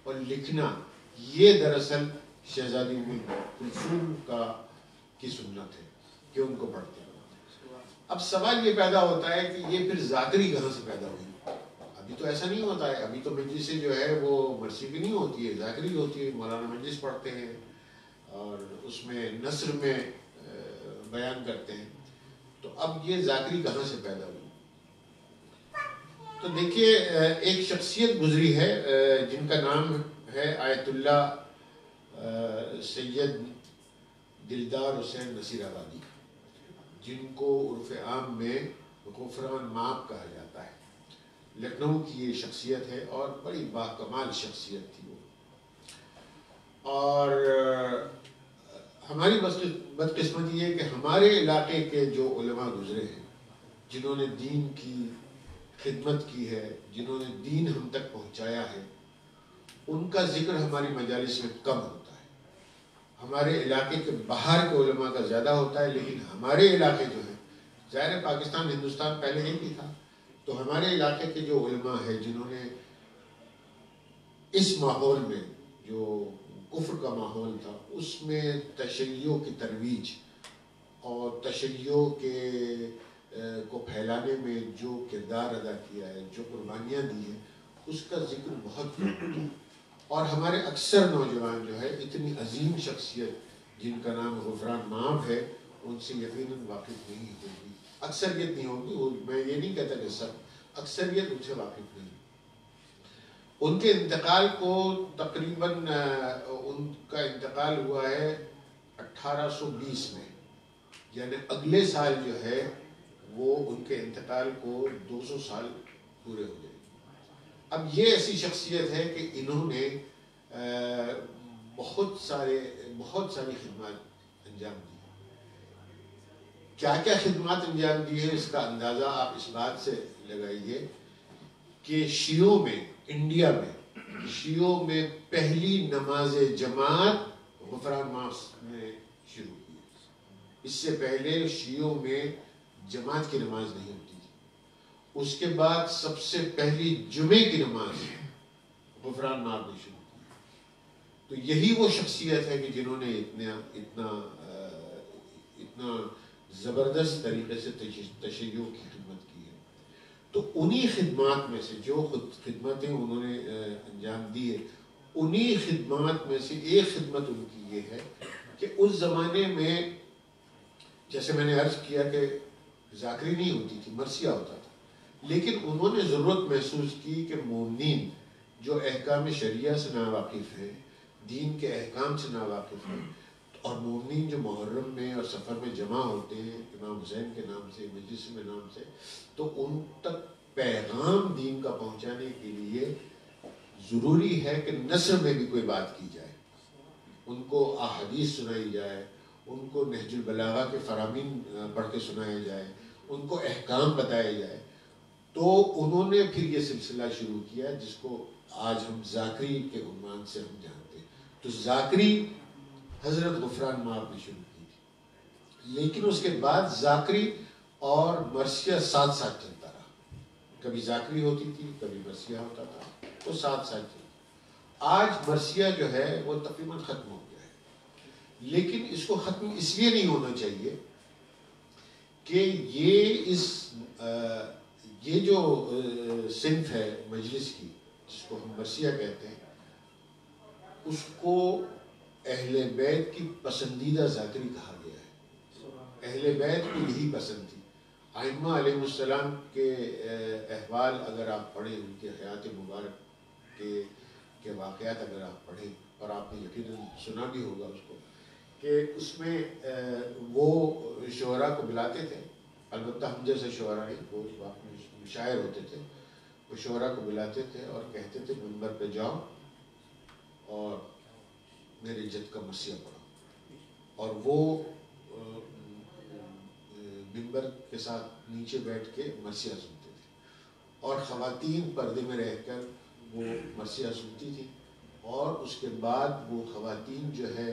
اور لکھنا، یہ دراصل شہزادی ام کلثوم کی سنت ہے کہ ان کو پڑھتے ہیں. اب سوال یہ پیدا ہوتا ہے کہ یہ پھر ذاکری کہاں سے پیدا ہوئی؟ ابھی تو ایسا نہیں ہوتا ہے. ابھی تو مجلس سے جو ہے وہ مرثی بھی نہیں ہوتی ہے، ذاکری ہوتی ہے. مولانا مجلس پڑھتے ہیں اور اس میں نثر میں بیان کرتے ہیں. تو اب یہ ذاکری کہاں سے پیدا ہوئی؟ تو دیکھیے، ایک شخصیت گزری ہے جن کا نام ہے آیت اللہ سید دلدار حسین نصیر آبادی، جن کو عرف عام میں غفران مآب کہا جاتا ہے. لکھنؤ کی یہ شخصیت ہے اور بڑی باکمال شخصیت تھی وہ. اور ہماری بدقسمتی یہ ہے کہ ہمارے علاقے کے جو علماء گزرے ہیں، جنہوں نے دین کی خدمت کی ہے، جنہوں نے دین ہم تک پہنچایا ہے، ان کا ذکر ہماری مجالس میں کم ہوتا ہے. ہمارے علاقے کے باہر کے علماء کا زیادہ ہوتا ہے، لیکن ہمارے علاقے جو ہیں، ظاہر ہے پاکستان ہندوستان پہلے ہی نہیں تھا، تو ہمارے علاقے کے جو علماء ہیں جنہوں نے اس ماحول میں، جو کفر کا ماحول تھا، اس میں تشیع کی ترویج اور تشیع کو پھیلانے میں جو کردار ادا کیا ہے، جو قربانیاں دی ہیں، اس کا ذکر بہت کم ہے. اور ہمارے اکثر نوجوان جو ہے اتنی عظیم شخصیت جن کا نام غفران مآب ہے، ان سے یقیناً واقف نہیں ہوگی. اکثریت نہیں ہوگی، میں یہ نہیں کہتا کہ سب، اکثریت ان سے واقف نہیں. ان کے انتقال کو تقریباً ان کا انتقال ہوا ہے 1820 میں، یعنی اگلے سال جو ہے وہ ان کے انتقال کو 200 سال پورے ہو جائیں. اب یہ ایسی شخصیت ہے کہ انہوں نے بہت ساری خدمات انجام دی. کیا کیا خدمات انجام دی ہے اس کا اندازہ آپ اس بات سے لگائیے کہ شیعوں میں، انڈیا میں شیعوں میں پہلی نماز جماعت غفران ماس میں شروع کی. اس سے پہلے شیعوں میں جماعت کی نماز نہیں ہوتی تھی. اس کے بعد سب سے پہلی جمعے کی نماز غفران ماس نے شروع کی. تو یہی وہ شخصیت ہے کہ جنہوں نے اتنا زبردست طریقے سے تشیع کی خدمت کی ہے. تو انہی خدمات میں سے جو خدمتیں انہوں نے انجام دی ہے، انہی خدمات میں سے ایک خدمت ان کی یہ ہے کہ اس زمانے میں جیسے میں نے عرض کیا کہ ذاکری نہیں ہوتی تھی، مرثیہ ہوتا تھا. لیکن انہوں نے ضرورت محسوس کی کہ مومنین جو احکام شریعہ سے ناواقف ہیں، دین کے احکام سے ناواقف ہیں، اور مومنین جو محرم میں اور سفر میں جمع ہوتے ہیں امام حسین کے نام سے، مجلس میں نام سے، تو ان تک پیغام دین کا پہنچانے کے لیے ضروری ہے کہ نثر میں بھی کوئی بات کی جائے، ان کو احادیث سنائی جائے، ان کو نہج البلاغہ کے فرامین پڑھ کے سنایا جائے، ان کو احکام بتایا جائے. تو انہوں نے پھر یہ سلسلہ شروع کیا جس کو آج ہم ذاکری کے عنوان سے ہم جانتے ہیں. تو ذاکری حضرت غفران مآب نے شروع کی تھی، لیکن اس کے بعد ذاکری اور مرثیہ ساتھ ساتھ چلتا رہا. کبھی ذاکری ہوتی تھی، کبھی مرثیہ ہوتا تھا، تو ساتھ ساتھ چلتا. آج مرثیہ جو ہے وہ تقریباً ختم ہو گیا ہے، لیکن اس کو ختم اس لیے نہیں ہونا چاہیے کہ یہ جو صنف ہے مجلس کی جس کو ہم مرثیہ کہتے ہیں، اس کو اہل بیت کی پسندیدہ ذاکری کہا گیا ہے. اہل بیت کو یہی پسند تھی. ائمہ علیہ السلام کے احوال اگر آپ پڑھیں، ان کے حیات مبارک کے واقعات اگر آپ پڑھیں، اور آپ نے یقیناً سنا بھی ہوگا اس کو، کہ اس میں وہ شعراء کو بلاتے تھے. البتہ ہم جیسے شعراء نہیں، وہ شاعر ہوتے تھے، وہ شعراء کو بلاتے تھے اور کہتے تھے منبر پہ جاؤ اور میرے جد کا مرثیہ پڑھو. اور وہ منبر کے ساتھ نیچے بیٹھ کے مرثیہ سنتے تھے، اور خواتین پردے میں رہ کر وہ مرثیہ سنتی تھی. اور اس کے بعد وہ خواتین جو ہے،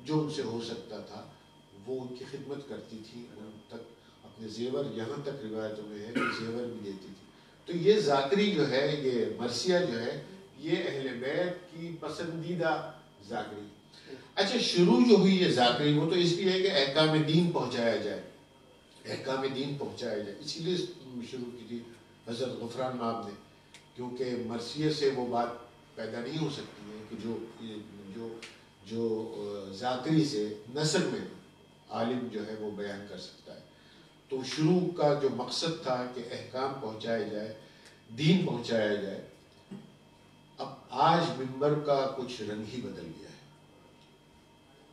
جو ان سے ہو سکتا تھا وہ ان کی خدمت کرتی تھی، ان تک اپنے زیور، یہاں تک روایتوں میں ہے کہ زیور بھی دیتی تھی. تو یہ ذاکری جو ہے، یہ مرثیہ جو ہے، یہ اہل بیت کی پسندیدہ ذاکری. اچھا، شروع جو ہوئی یہ ذاکری، وہ تو اس لیے ہے کہ احکام دین پہنچایا جائے، احکام دین پہنچایا جائے، اسی لیے شروع کی تھی حضرت غفران مآب نے. کیونکہ مرثیے سے وہ بات پیدا نہیں ہو سکتی ہے کہ جو ذاکری سے نثر میں عالم جو ہے وہ بیان کر سکتا ہے. تو شروع کا جو مقصد تھا کہ احکام پہنچایا جائے، دین پہنچایا جائے. اب آج منبر کا کچھ رنگ ہی بدل گیا ہے.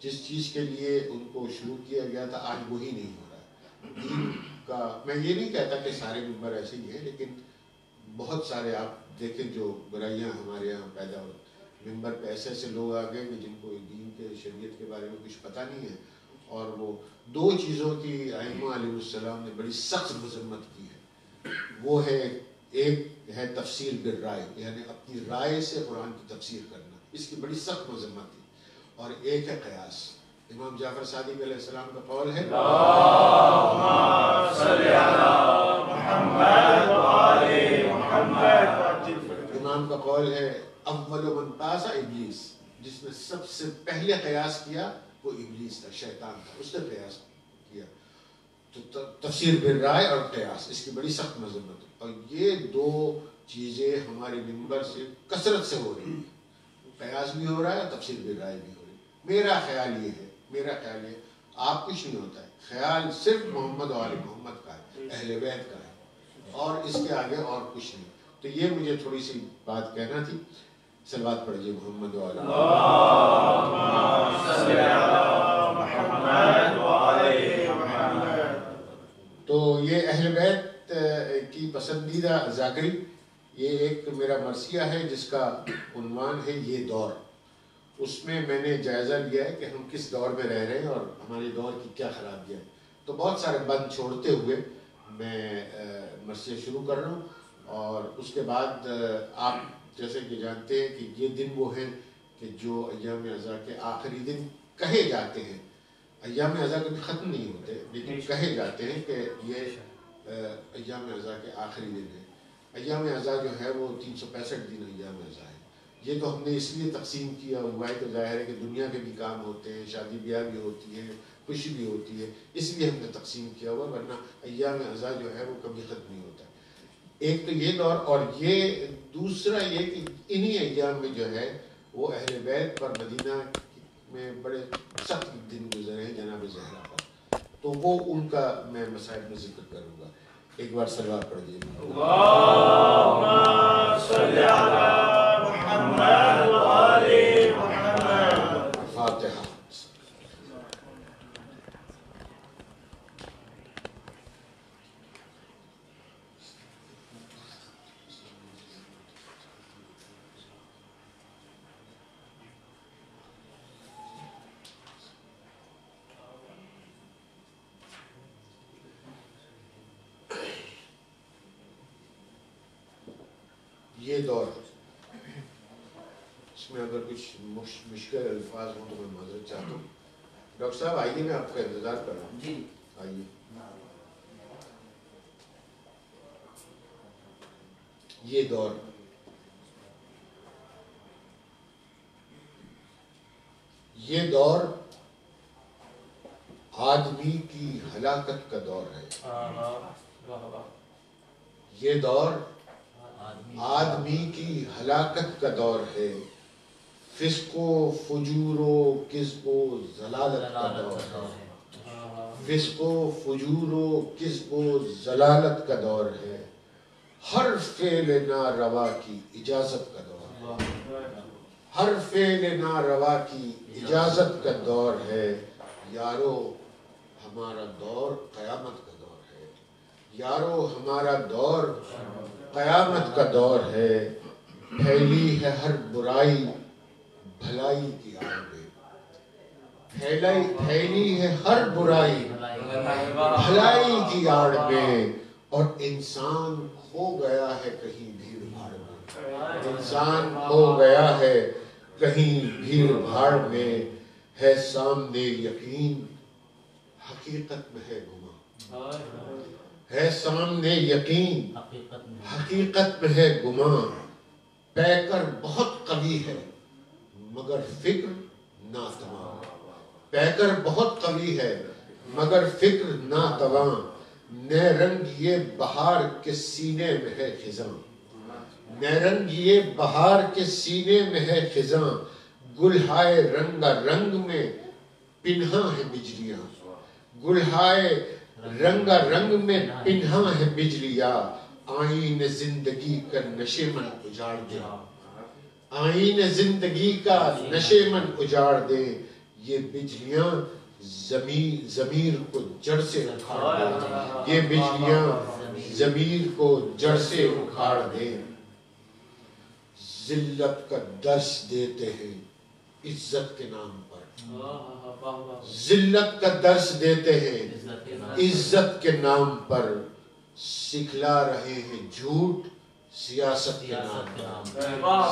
جس چیز کے لیے ان کو شروع کیا گیا تھا آج وہی نہیں ہو رہا ہے. دین کا، میں یہ نہیں کہتا کہ سارے منبر ایسے ہی ہیں، لیکن بہت سارے آپ دیکھیں جو برائیاں ہمارے یہاں پیدا ہو، منبر پہ ایسے ایسے لوگ آ گئے کہ جن کو دین کے، شریعت کے بارے میں کچھ پتہ نہیں ہے، اور وہ دو چیزوں کی ائمہ علیہ السلام نے بڑی سخت مذمت کی ہے. وہ ہے، ایک ہے تفسیر بالرائے، یعنی اپنی رائے سے قرآن کی تفسیر کرنا، اس کی بڑی سخت مذمت تھی. اور ایک ہے قیاس. امام جعفر صادق علیہ السلام کا قول ہے امام کا قول ہے اول من قاس ابلیس، جس نے سب سے پہلے قیاس کیا وہ ابلیس تھا، شیطان تھا، اس نے قیاس کیا. تو تفسیر بالرائے اور قیاس، اس کی بڑی سخت مذمت ہے. اور یہ دو چیزیں ہمارے منبر سے کثرت سے ہو رہی ہیں. قیاس بھی ہو رہا ہے، تفسیر بالرائے بھی ہو رہی ہے. میرا خیال یہ ہے، آپ کچھ نہیں ہوتا ہے، خیال صرف محمد و آل محمد کا ہے، اہل بیت کا ہے، اور اس کے آگے اور کچھ نہیں. تو یہ مجھے تھوڑی سی بات کہنا تھی. صلوات پڑھیے محمد و آل محمد. تو یہ اہل بیت کی پسندیدہ ذاکری، یہ ایک میرا مرثیہ ہے جس کا عنوان ہے یہ دور. اس میں میں نے جائزہ لیا ہے کہ ہم کس دور میں رہ رہے ہیں اور ہمارے دور کی کیا خرابیاں ہیں. تو بہت سارے بند چھوڑتے ہوئے میں مرثیہ شروع کر رہا ہوں، اور اس کے بعد آپ جیسے کہ جانتے ہیں کہ یہ دن وہ ہیں کہ جو ایام اعضاء کے آخری دن کہے جاتے ہیں. ایام اعضاء کبھی ختم نہیں ہوتے لیکن کہے جاتے ہیں کہ یہ ایام اعضاء کے آخری دن ہیں. ایام اعضاء جو ہے وہ 365 دن ایام اعضاء ہے. یہ تو ہم نے اس لیے تقسیم کیا ہوا ہے کہ ظاہر ہے کہ دنیا کے بھی کام ہوتے ہیں، شادی بیاہ بھی ہوتی ہے، خوشی بھی ہوتی ہے، اس لیے ہم نے تقسیم کیا ہوا، ورنہ ایام اعضاء جو ہے وہ کبھی ختم نہیں ہوتا. ایک تو یہ دور، اور یہ دوسرا یہ کہ انہی ایام میں جو ہے وہ اہل بیت پر مدینہ میں بڑے سخت دن گزرے ہیں جناب زہرا پر، تو وہ ان کا میں مسائل میں ذکر کروں گا. ایک بار صلوات پڑھ دیجیے. اللہم صلی علی محمد و آل محمد. فاتحہ. یہ دور، اس میں اگر کچھ مشکل الفاظ ہوں تو میں معذرت چاہتا ہوں. ڈاکٹر صاحب آئیے، میں آپ کا انتظار کر رہا ہوں. جی آئیے. یہ دور، یہ دور آدمی کی ہلاکت کا دور ہے. یہ دور آدمی کی ہلاکت کا دور ہے. فسق و فجور و کذب و ضلالت کا دور ہے. فسق و فجور و کذب و ضلالت کا دور ہے. ہر فعل ناروا کی اجازت کا دور ہے. ہر فعل ناروا کی اجازت کا دور ہے. یارو ہمارا دور قیامت کا دور ہے. یارو ہمارا دور قیامت کا دور ہے. پھیلی ہے ہر برائی بھلائی کی آڑ میں. پھیلی ہے ہر برائی بھلائی کی آڑ میں. اور انسان کھو گیا ہے کہیں بھیڑ بھاڑ میں. انسان کھو گیا ہے کہیں بھیڑ بھاڑ میں. ہے سامنے یقین حقیقت میں ہے گماں. ہے سامنے یقین حقیقت میں ہے گماں. پیکر بہت قوی ہے مگر فکر ناتواں. پیکر بہت قوی ہے مگر فکر ناتواں. نئے رنگ یہ بہار کے سینے میں ہے خزاں. نئے رنگ یہ بہار کے سینے میں ہے خزاں. گلہائے رنگا رنگ میں پنہاں ہے بجلیاں. گلہائے رنگا رنگ میں پنہاں ہے بجلیاں. آئین زندگی کا نشیمن اجاڑ دے. آئین زندگی کا نشیمن اجاڑ دے. یہ بجلیاں ضمیر کو جڑ سے اکھاڑ دے. یہ بجلیاں ضمیر کو جڑ سے اکھاڑ دے. ذلت کا درس دیتے ہیں عزت کے نام پر. ذلت کا درس دیتے ہیں عزت کے نام پر. سکھلا رہے ہیں جھوٹ سیاست کے نام پر.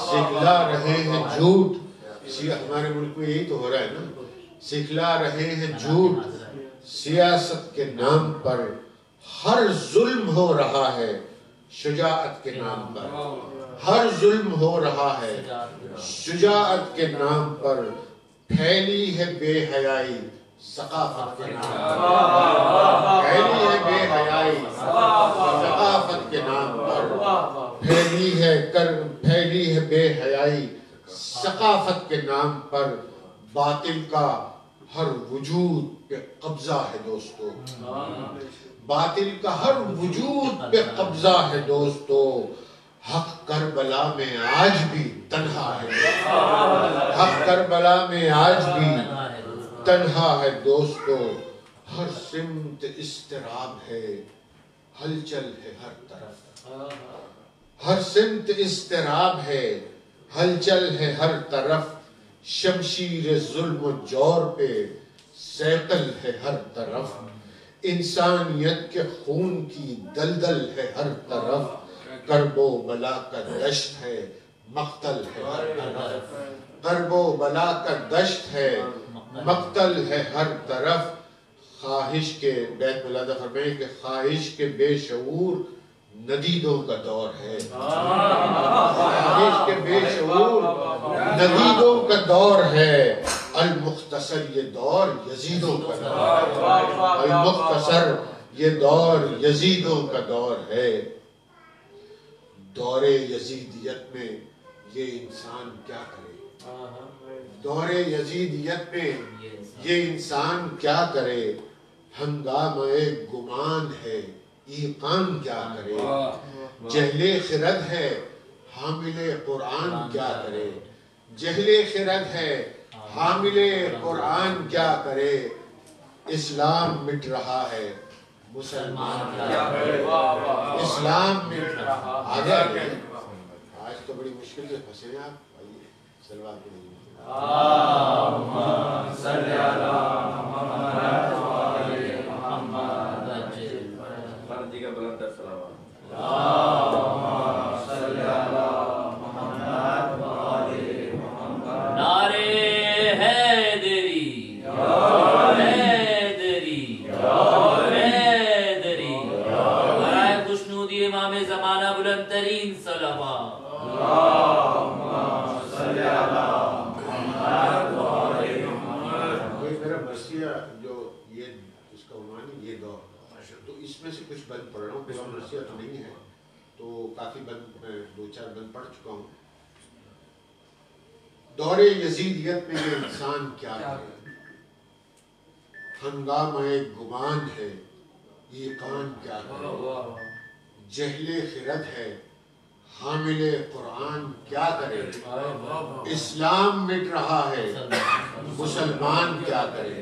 سکھلا رہے ہیں جھوٹ. ہمارے ملک میں یہی تو ہو رہا ہے نا. سکھلا رہے ہیں جھوٹ سیاست کے نام پر. ہر ظلم ہو رہا ہے شجاعت کے نام پر. ہر ظلم ہو رہا ہے شجاعت کے نام پر. پھیلی ہے بے حیائی ثقافت کے نام پر. پھیلی ہے بے حیائی ثقافت کے نام پر. پھیلی ہے بے حیائی ثقافت کے نام پر. باطل کا ہر وجود پہ قبضہ ہے دوستو. باطل کا ہر وجود پہ قبضہ ہے دوستو. حق کربلا میں آج بھی تنہا ہے. حق کربلا میں آج بھی تنہا ہے دوستو. ہر سمت اضطراب ہے ہلچل ہے ہر طرف. ہر سمت اضطراب ہے ہلچل ہے ہر طرف. شمشیر ظلم و جور پہ سیطل ہے ہر طرف. انسانیت کے خون کی دلدل ہے ہر طرف، کرب و بلا کا دشت ہے مقتل ہے ہر طرف، کرب و بلا کا دشت ہے مقتل ہے ہر طرف، خواہش کے بیت ملادہ فرمائے کہ خواہش کے بے شعور ندیدوں کا دور ہے، خواہش کے بے شعور ندیدوں کا دور ہے، المختصر یہ دور یزیدوں کا دور ہے، المختصر یہ دور یزیدوں کا دور ہے، دور یزیدیت میں یہ انسان کیا کرے، دور یزیدیت میں یہ انسان کیا کرے، ہنگامہ گمان ہے ایقان کیا کرے، جہل خرد ہے حامل قرآن کیا کرے، جہل خرد ہے حامل قرآن کیا کرے، اسلام مٹ رہا ہے مسلمان کیا کرے، اسلام مٹ رہا ہے، آج تو بڑی مشکل سے پھنسے ہیں آپ، آئیے سلوات کے لیے اللہم صلی علی محمد وآل محمد مرضی کا بلند تر صلوات، اللہم صلی علی محمد وآل محمد، نعرے حیدری حیدری حیدری، برائے خوشنودی امام زمانہ بلند ترین صلوات، اللہم صلی علی جو یہ اس کا عنوان ہے یہ دور، تو اس میں سے کچھ بند پڑھ رہا ہوں، پورا مرثیہ تو نہیں ہے تو کافی بند میں دو چار بند پڑھ چکا ہوں۔ دور یزیدیت میں یہ انسان کیا کرے، ہنگامہ گمان ہے ایقان کیا کرے، جہل خرد ہے حامل قرآن کیا کرے، اسلام مٹ رہا ہے مسلمان کیا کرے،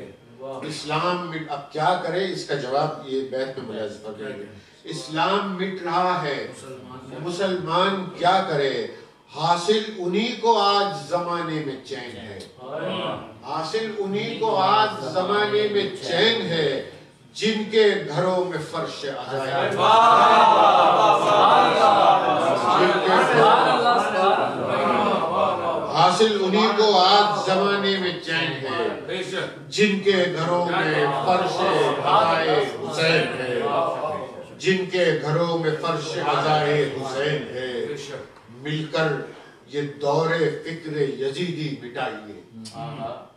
اسلام مٹ اب کیا کرے، اس کا جواب یہ بیت میں ملاحظہ فرمائیں گے، اسلام مٹ رہا ہے مسلمان کیا کرے، حاصل انہی کو آج زمانے میں چین ہے، حاصل انہی کو آج زمانے میں چین ہے، جن کے گھروں میں فرش عزائم، حاصل انہی کو آج زمانے میں چین ہے، جن کے گھروں میں فرش عزائے حسین ہے، جن کے گھروں میں فرش عزائے حسین ہے، مل کر یہ دور فکر یزیدی مٹائیے،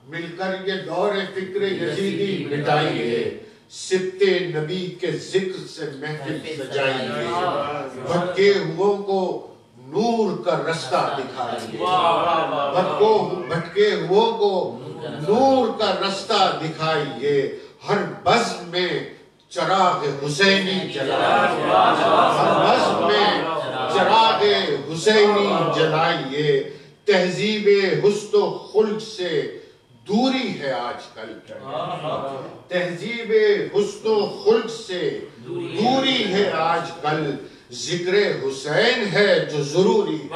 مل کر یہ دور فکر یزیدی مٹائیے، سبت نبی کے ذکر سے محفل سجائیے، بھٹکے ہوئوں کو نور کا رستہ دکھائیے، بھٹکے ہوئوں کو نور کا رستہ دکھائیے، ہر بزم میں چراغ حسینی جلائیے، ہر بزم میں چراغ حسینی جلائیے، تہذیب حسن و خلق سے دوری ہے آج کل، تہذیب حسن و خلق سے دوری ہے آج کل، ذکر حسین ہے جو ضروری ہے،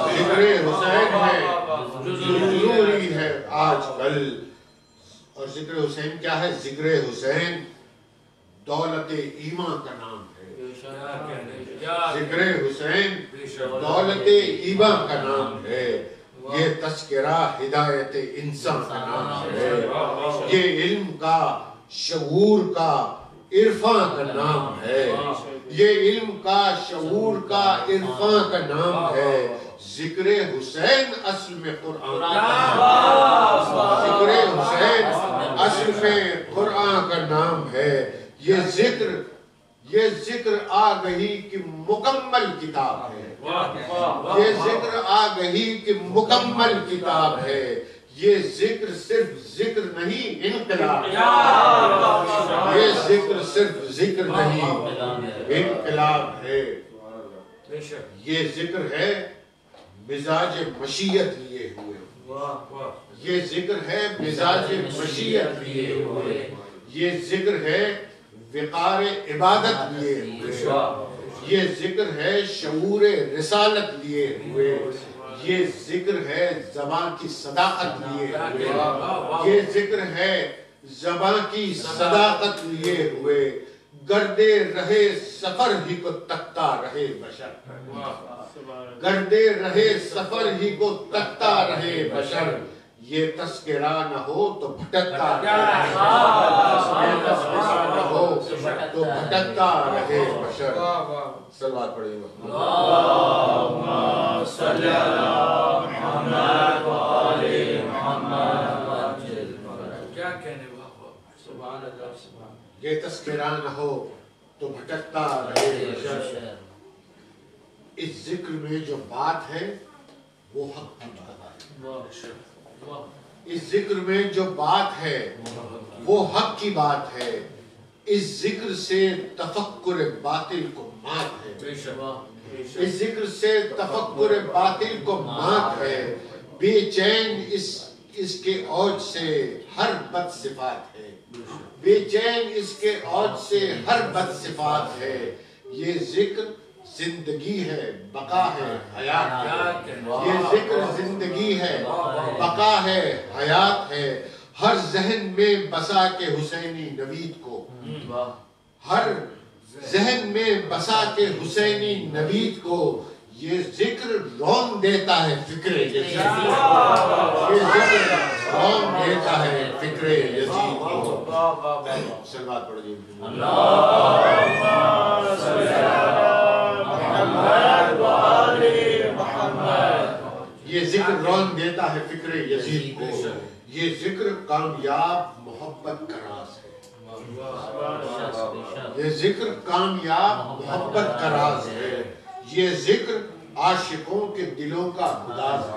ذکر حسین ہے جو ضروری ہے آج کل، اور ذکر حسین کیا ہے، ذکر حسین دولت ایمان کا نام ہے، ذکر حسین دولت ایمان کا نام ہے، یہ تذکرہ ہدایت انسان کا نام ہے، یہ علم کا شعور کا عرفان کا نام ہے، یہ علم کا شعور کا عرفان کا نام ہے، ذکر حسین اصل میں قرآن کا نام ہے، ذکر حسین اصل میں قرآن کا نام ہے، یہ ذکر آگہی کی مکمل کتاب ہے، یہ ذکر آگہی کی مکمل کتاب ہے، یہ ذکر صرف ذکر نہیں انقلاب ہے، یہ ذکر صرف ذکر نہیں انقلاب ہے، یہ ذکر ہے مزاج مشیت لیے ہوئے، یہ ذکر ہے مزاج مشیت لیے ہوئے، یہ ذکر ہے وقار عبادت لیے ہوئے، یہ ذکر ہے شعور رسالت لیے ہوئے، یہ ذکر ہے زبان کی صداقت لیے ہوئے، یہ ذکر ہے زباں کی صداقت لیے ہوئے گردے رہے سفر ہی کو تکتا رہے بشر گردے رہے سفر ہی کو تکتا رہے بشر یہ تذکرہ نہ ہو تو بھٹکتا رہے بشر صلوات پڑھیں گے اللہم صلی علی محمد و آل محمد کیا کہنے بابا سبحان اللہ سبحان یہ تذکرہ نہ ہو تو بھٹکتا رہے بشر اس ذکر میں جو بات ہے وہ حق کی بات ہے اس ذکر میں جو بات ہے وہ حق کی بات ہے اس ذکر سے تفکر باطل کو مات ہے اس ذکر سے تفکر باطل کو مات ہے بے چین اس کے اوج سے ہر بد صفات ہے بے چین اس کے اوج سے ہر بد صفات ہے یہ ذکر زندگی ہے بقا ہے حیات ہے یہ ذکر زندگی ہے بقا ہے حیات ہے ہر ذہن میں بسا کے حسینی نوید کو ہر ذہن میں بسا کے حسینی نوید کو یہ ذکر رون دیتا ہے فکر یزید یہ ذکر رون دیتا ہے فکر یزید کو صلوات پڑھ دیجیے اللہم صلی علی محمد و آل محمد یہ ذکر رون دیتا ہے فکر یزید کو یہ ذکر کامیاب محبت کا راز ہے یہ ذکر کامیاب محبت کا راز ہے یہ ذکر عاشقوں کے دلوں کا گداز ہے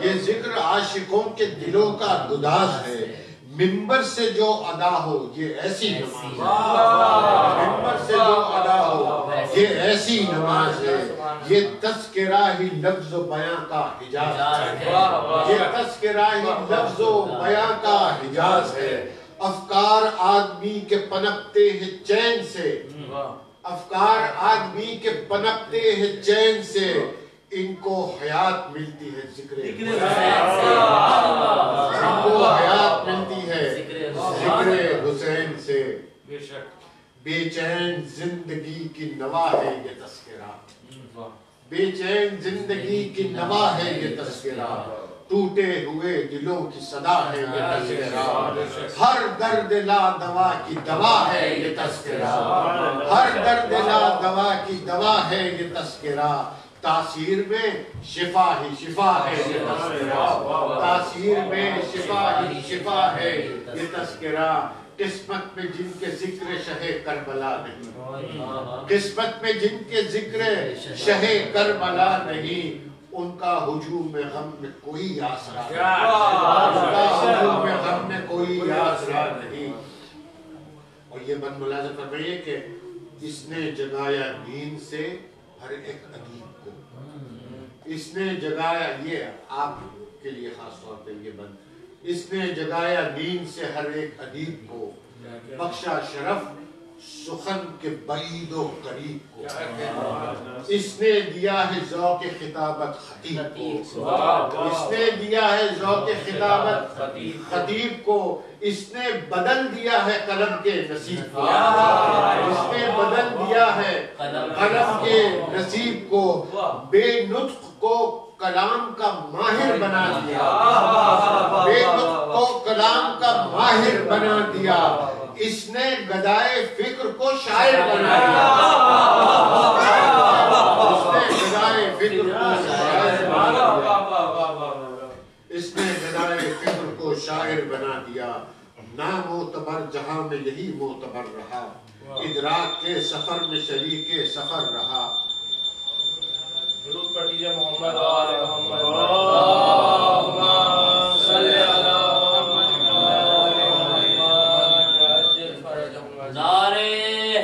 یہ ذکر عاشقوں کے دلوں کا گداز ہے منبر سے جو ادا ہو یہ ایسی نماز ہے منبر سے جو ادا ہو یہ ایسی نماز ہے یہ تذکرہ ہی لفظ و بیاں کا حجاز ہے یہ تذکرہ ہی لفظ و بیاں کا حجاز ہے افکار آدمی کے پنپتے ہیں چین سے افکار آدمی کے پنپتے ہیں چین سے ان کو حیات ملتی ہے ذکر ان کو حیات ملتی ہے ذکر حسین سے بے چین زندگی کی نوا ہے یہ تذکرہ بے چین زندگی کی نوا ہے یہ تذکرہ ٹوٹے ہوئے دلوں کی صدا ہے یہ تذکرہ ہر درد لا دوا کی دوا ہے یہ تذکرہ ہر درد لا دوا کی دوا ہے یہ تذکرہ تاثیر میں شفا ہی شفا ہے یہ تذکرہ تاثیر میں شفا ہی شفا ہے یہ تذکرہ قسمت میں جن کے ذکر شہ کربلا نہیں قسمت میں جن کے ذکر شہ کربلا نہیں ان کا ہجوم غم میں کوئی آسرا نہیں ان کا ہجوم غم میں کوئی آسرا نہیں اور یہ بات ملاحظہ فرمائیے کہ اس نے جگایا نیند سے ہر ایک ادیب کو اس نے جگایا یہ آپ کے لیے خاص طور پہ یہ بند اس نے جگایا نیند سے ہر ایک ادیب کو بخشا شرف سخن کے بعید و قریب کو اس نے دیا ہے ذوق خطابت خطیب کو اس نے دیا ہے ذوق خطابت خطیب کو اس نے بدل دیا ہے قلم کے نصیب کو اس نے بدل دیا ہے قلم کے نصیب کو بے نطق کو کلام کا ماہر بنا دیا بے نطق کو کلام کا ماہر بنا دیا اس نے گدائے فکر کو شاعر بنا دیا اس نے گدائے فکر کو شاعر بنا دیا اس نے گدائے فکر کو شاعر بنا دیا نامعتبر جہاں میں یہی معتبر رہا ادراک کے سفر میں شریک سفر رہا درود پڑھ لیجیے محمد آل محمد اللہم صلی علی محمد نعرے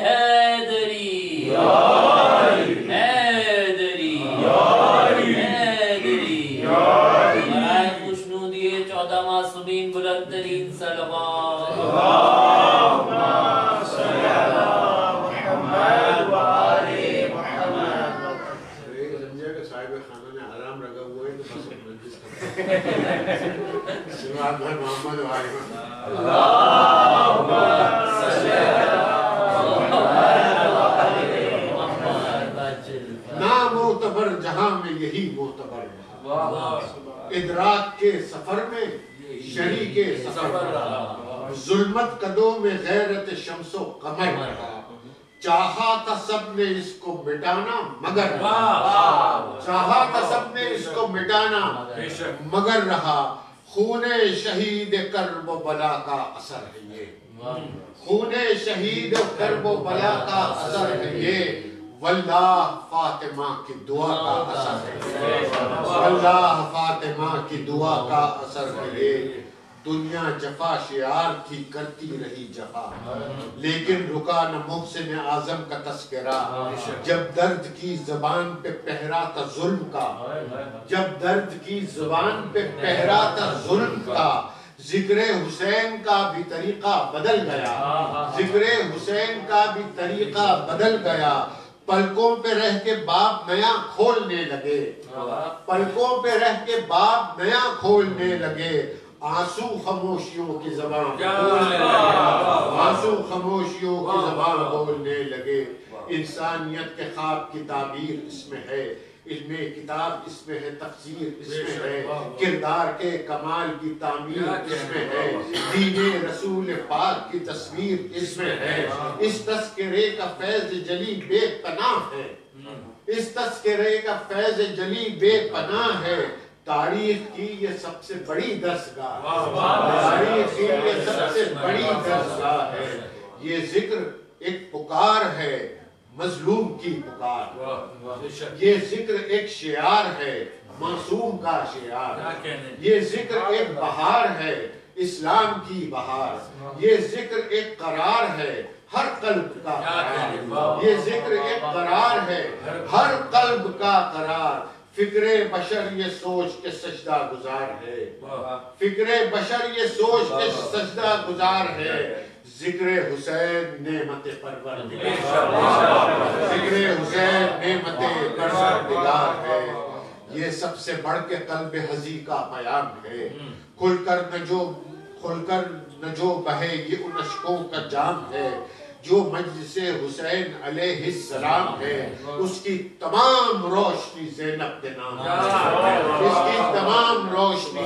حیدری حیدری حیدری برائے خوشنودی 14 معصومین بلند ترین صلوات اللہم صلی علی محمد و آل محمد سمجھا کہ صاحب خانہ نے آرام رکھا ہوا ہے تو بس مجلس کرتا ہے محمد و آل محمد نامعتبر جہاں میں یہی معتبر رہا، ادراک کے سفر میں شریک سفر رہا، ظلمت قدوں میں غیرت شمس و قمر رہا، چاہا تھا سب نے اس کو مٹانا مگر رہا، چاہا تھا سب نے اس کو مٹانا مگر رہا، خون شہید کرب و بلا کا اثر ہے یہ، خون شہید کرب و بلا کا اثر ہے یہ، واللہ فاطمہ کی دعا کا اثر ہے، واللہ فاطمہ کی دعا کا اثر ہے یہ، دنیا جفا شعار تھی کرتی رہی جفا، لیکن رکا نہ محسن اعظم کا تذکرہ، جب درد کی زبان پہ پہرا تھا ظلم کا، جب درد کی زبان پہ پہرا تھا ظلم کا، ذکر حسین کا بھی طریقہ بدل گیا، ذکر حسین کا بھی طریقہ بدل گیا، پلکوں پہ رہ کے باپ نیا کھولنے لگے، پلکوں پہ رہ کے باپ نیا کھولنے لگے، آنسو خاموشیوں کی زبان بولنے لگے، آنسو خاموشیوں کی زبان بولنے لگے، انسانیت کے خواب کی تعبیر اس میں ہے، علم کتاب اس میں ہے، تفسیر اس میں ہے، کردار کے کمال کی تعمیر اس میں ہے، دین رسول پاک کی تصویر اس میں ہے، اس تذکرے کا فیض جلی بے پناہ ہے، اس تذکرے کا فیض جلی بے پناہ ہے، تاریخ کی یہ سب سے بڑی درسگاہ، تاریخ کی یہ سب سے بڑی درسگاہ ہے، یہ ذکر ایک پکار ہے، مظلوم کی پکار، یہ ذکر ایک شعار ہے، معصوم کا شعار، یہ ذکر ایک بہار ہے، اسلام کی بہار، یہ ذکر ایک قرار ہے، ہر قلب کا قرار، یہ ذکر ایک قرار ہے، ہر قلب کا قرار، فکر بشر یہ سوچ کے سجدہ گزار ہے، فکر بشر یہ سوچ کے سجدہ گزار ہے، ذکر حسین نعمت پروردگار، ذکر حسین نعمت پروردگار ہے، یہ سب سے بڑھ کے قلب حزی کا پیام ہے، کھل کر نہ جو بہے یہ ان اشکوں کا جام ہے، جو مجلس حسین علیہ السلام ہے، اس کی تمام روشنی زینب کے نام ہے، اس کی تمام روشنی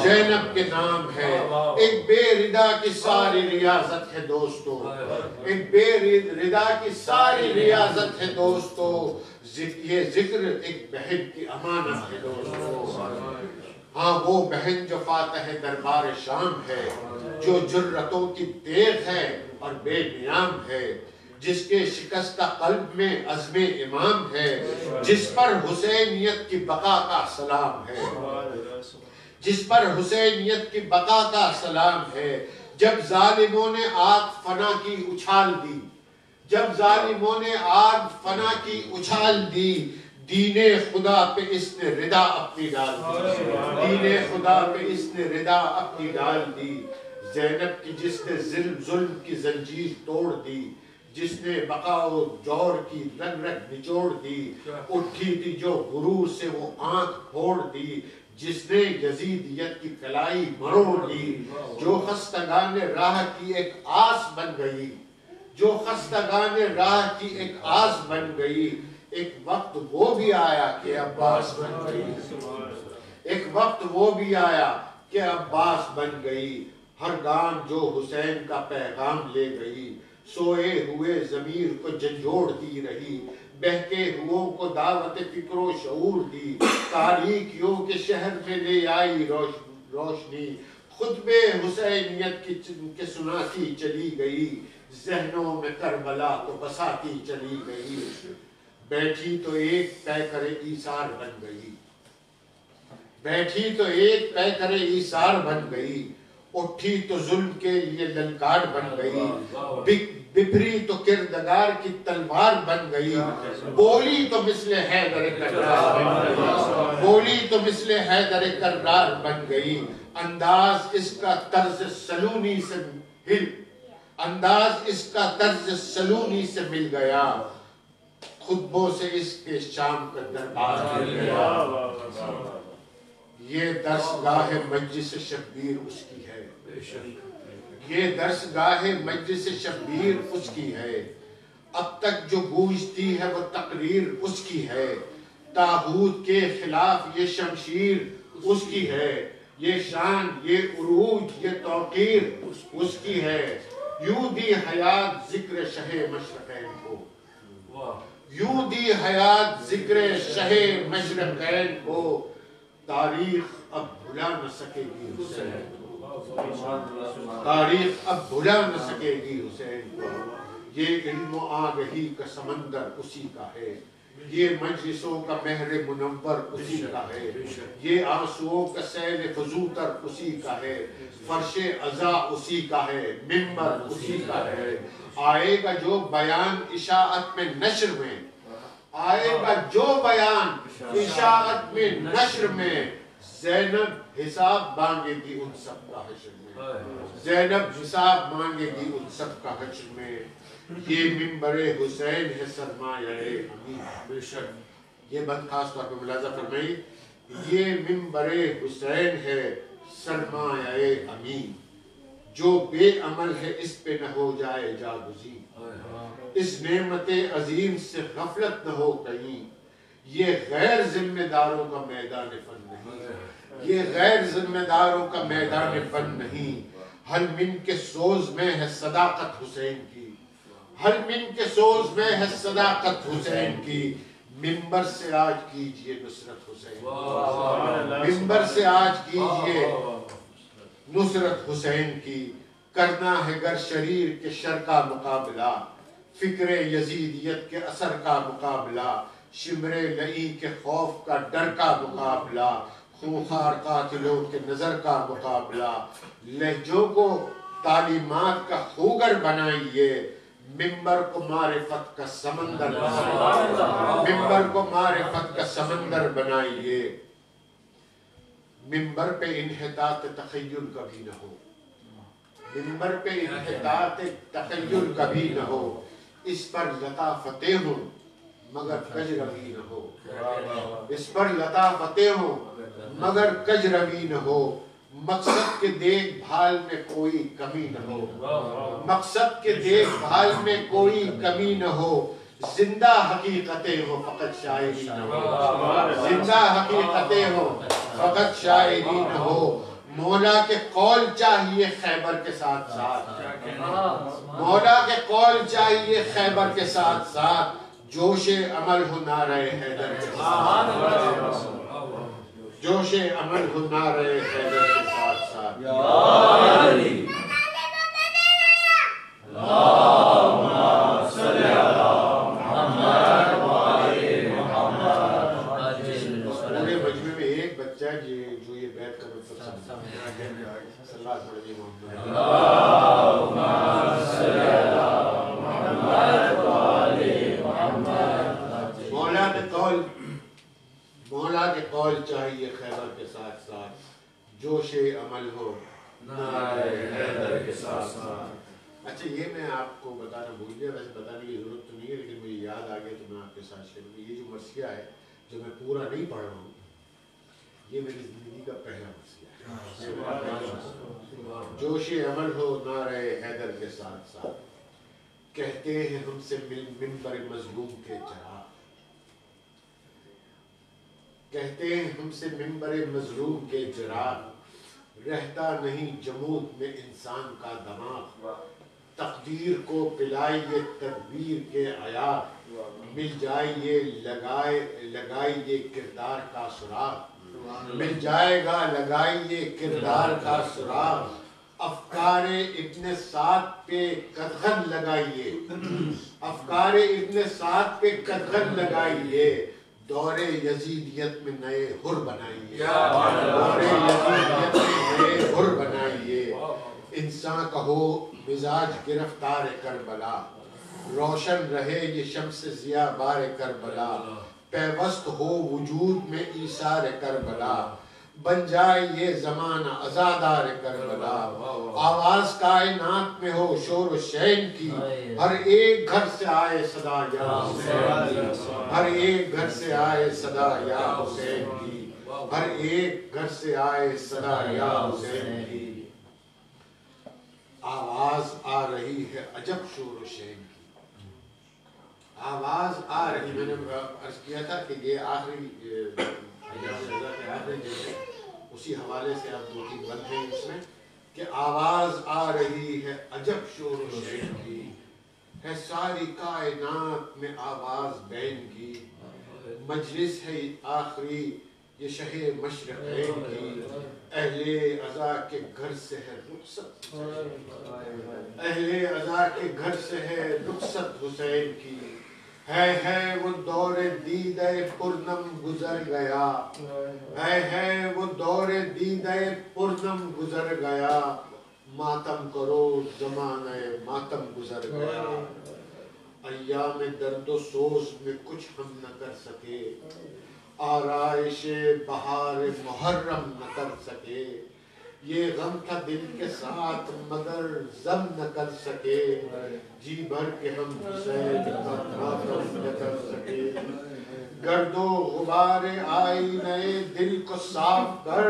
زینب کے نام ہے، ایک بے ردا کی ساری ریاضت ہے دوستو، ایک بے ردا کی ساری ریاضت ہے دوستو، یہ ذکر ایک بہن کی امانت ہے دوستو، ہاں وہ بہن جو فاتح دربار شام ہے، جو جرتوں کی تیغ ہے اور بے نیام ہے، جس کے شکستہ قلب میں عزم امام ہے، جس پر حسینیت کی بقا کا سلام ہے، جس پر حسینیت کی بقا کا سلام ہے، جب ظالموں نے آگ فنا کی اچھال دی، جب ظالموں نے آگ فنا کی اچھال دی، دین خدا پہ اس نے ردا اپنی ڈال دی، دین خدا پہ اس نے ردا اپنی ڈال دی، زینب کی جس نے ظلم کی زنجیر توڑ دی، جس نے بقا و جور کی رگ رگ نچوڑ دی، اٹھی تھی جو غرور سے وہ آنکھ پھوڑ دی، جس نے یزیدیت کی کلائی مروڑ دی، جو خستگان راہ کی ایک آس بن گئی، جو خستگان راہ کی ایک آس بن گئی، ایک وقت وہ بھی آیا کہ عباس بن گئی، ایک وقت وہ بھی آیا کہ عباس بن گئی، ہر گام جو حسین کا پیغام لے گئی، سوئے ہوئے ضمیر کو جھنجھوڑتی رہی، بہکے ہوئوں کو دعوت فکر و شعور دی، تاریکیوں کے شہر میں لے آئی روشنی، خطبہ حسینیت کی سناتی چلی گئی، ذہنوں میں کربلا کو بساتی چلی گئی، بیٹھی تو ایک پیکر ایثار بن گئی، بیٹھی تو ایک پیکر ایثار بن گئی، اٹھی تو ظلم کے لیے للکار بن گئی، بپھری تو کردگار کی تلوار بن گئی، بولی تو مثل حیدر کرار بن گئی، بولی تو مثل حیدر کرار بن گئی، انداز اس کا طرز سلونی سے انداز اس کا طرز سلونی سے مل گیا، خطبوں سے اس کے شام کا دربار مل گیا، یہ درسگاہ مجلس شبیر اس کی ہے، یہ درسگاہ مجلس شبیر اس کی ہے، اب تک جو گونجتی ہے وہ تقریر اس کی ہے، طاغوت کے خلاف یہ شمشیر اس کی ہے، یہ شان یہ عروج یہ توقیر اس کی ہے، یوں دی حیات ذکر شہ مشرقین کو، یوں دی حیات ذکر شہ مشرقین کو، تاریخ اب بھلا نہ سکے گی حسین کو، تاریخ اب بھلا نہ سکے گی حسین کو، یہ علم و آگہی کا سمندر اسی کا ہے، یہ مجلسوں کا مہر منور اسی کا ہے، یہ آنسوؤں کا سیل فزوتر اسی کا ہے، فرش عزا اسی کا ہے، منبر اسی کا ہے، آئے گا جو بیان اشاعت میں نشر میں، آئے گا جو بیان اشاعت میں نشر میں، زینب حساب مانگے گی ان سب کا حشر میں، زینب حساب مانگے گی ان سب کا حشر میں، یہ منبر حسین ہے سرمایہ امین، بے شک یہ بات خاص طور پہ ملاحظہ فرمائی، یہ منبر حسین ہے سرمایہ امین، جو بے عمل ہے اس پہ نہ ہو جائے جاگزین، اس نعمت عظیم سے غفلت نہ ہو کہیں، یہ غیر ذمہ داروں کا میدان فن نہیں، یہ غیر ذمہ داروں کا میدان فن نہیں، ہر من کے سوز میں ہے صداقت حسین کی، ہر من کے سوز میں ہے صداقت حسین کی، منبر سے آج کیجئے نصرت حسین، منبر سے آج کیجئے نصرت حسین کی، کرنا ہے گر شریر کے شر کا مقابلہ، فکر یزیدیت کے اثر کا مقابلہ، شمر لئی کے خوف کا ڈر کا مقابلہ، خونخوار قاتلوں کے نظر کا مقابلہ، لہجوں کو تعلیمات کا خوگر بنائیے، منبر کو معرفت کا سمندر بنائیے، منبر کو معرفت کا سمندر بنائیے، منبر پہ انحطاط تخیل کبھی نہ ہو، منبر پہ انحطاط تخیل کبھی نہ ہو، اس پر لطافتیں ہوں مگر کجروی نہ ہو، اس پر لطافتیں ہوں مگر کجروی نہ ہو، مقصد کے دیکھ بھال میں کوئی کمی نہ ہو، مقصد کے دیکھ بھال میں کوئی کمی نہ ہو، زندہ حقیقتیں ہو فقط شاعری نہ ہو، زندہ حقیقتیں ہو فقط شاعری نہ ہو، مولا کے قول چاہیے خیبر کے ساتھ ساتھ، مولا کے قول چاہیے خیبر کے ساتھ ساتھ، جوش عمل ہو نعرہ حیدر کے ساتھ، جوش عمل ہو نعرہ حیدر کے ساتھ ساتھ، یا علی اللہم صلی علی محمد وآل محمد۔ پورے مجمع میں ایک بچہ ہے جو یہ بیعت کا مطلب سمجھتا ہے، صلی اللہ علیہ وسلم، اللہم صلی علی محمد وآل محمد۔ مولا کے قول چاہیے خیبر کے ساتھ ساتھ، جوش عمل ہو نعرہ حیدر کے ساتھ ساتھ۔ اچھا یہ میں آپ کو بتانا بھول گیا، ویسے بتانے کی ضرورت تو نہیں ہے لیکن مجھے یاد آ گیا تو میں آپ کے ساتھ شیئر کروں۔ یہ جو مرثیہ ہے جو میں پورا نہیں پڑھ رہا ہوں، یہ میری زندگی کا پہلا مرثیہ ہے۔ جوش عمل ہو نعرہ حیدر کے ساتھ ساتھ، کہتے ہیں ہم سے منبر مظلوم کے چراغ، کہتے ہیں ہم سے منبر مظلوم کے چراغ، رہتا نہیں جمود میں انسان کا دماغ، تقدیر کو پلائیے تدبیر کے عیار، مل جائیے لگائیے کردار کا سراغ، مل جائے گا لگائیے کردار کا سراغ، افکار ابن سعد پہ قدغن لگائیے، افکار ابن سعد پہ قدغن لگائیے، دور یزیدیت میں نئے حر بنائیے، دور یزیدیت میں نئے حر بنائیے، انسان کا ہو مزاج گرفتار کربلا، روشن رہے یہ شمس ضیاء بار کربلا، پیوست ہو وجود میں ایثار کربلا، بن جائے یہ زمانہ عزادار کربلا، آواز کائنات میں ہو شور و شین کی، ہر ایک گھر سے آئے صدا یا حسین، ہر ایک گھر سے آئے صدا یا حسین کی، ہر ایک گھر سے آئے صدا یا حسین کی۔ آواز آ رہی ہے عجب شور و شین کی. آواز آ رہی، میں نے عرض کیا تھا کہ یہ آخری اسی حوالے سے اب 2-3 بند ہیں اس میں کہ آواز آ رہی ہے عجب شور و شین کی، ہے ساری کائنات میں آواز بین کی. مجلس ہے آخری یہ شہ مشرقین کی، اہل عزا کے گھر سے ہے رخصت، اہل عزا کے گھر سے ہے رخصت حسین کی. ہے وہ دور دیدہ پرنم گزر گیا، ہے وہ دور دیدہ پرنم گزر گیا، ماتم کرو زمانہ ماتم گزر گیا. ایام درد و سوز میں کچھ ہم نہ کر سکے، آرائش بہار محرم نہ کر سکے. یہ غم تھا دل کے ساتھ مگر ضم نہ کر سکے، جی بھر کے ہم حسین کا ماتم نہ کر سکے. گرد و غبار آئینہ دل کو صاف کر،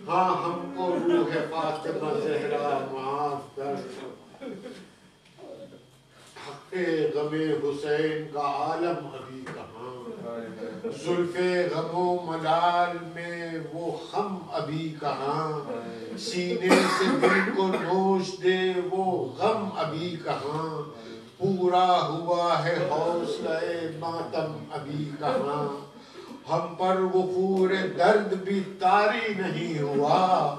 ہاں ہم کو روح فاطمہ زہرا معاف کر. حق غم حسین کا عالم ابھی کہاں، زلف غم و ملال میں وہ خم ابھی کہاں. سینے سے دل کو نوش دے وہ غم ابھی کہاں، پورا ہوا ہے حوصلہ ماتم ابھی کہاں. ہم پر وفور درد بھی طاری نہیں ہوا،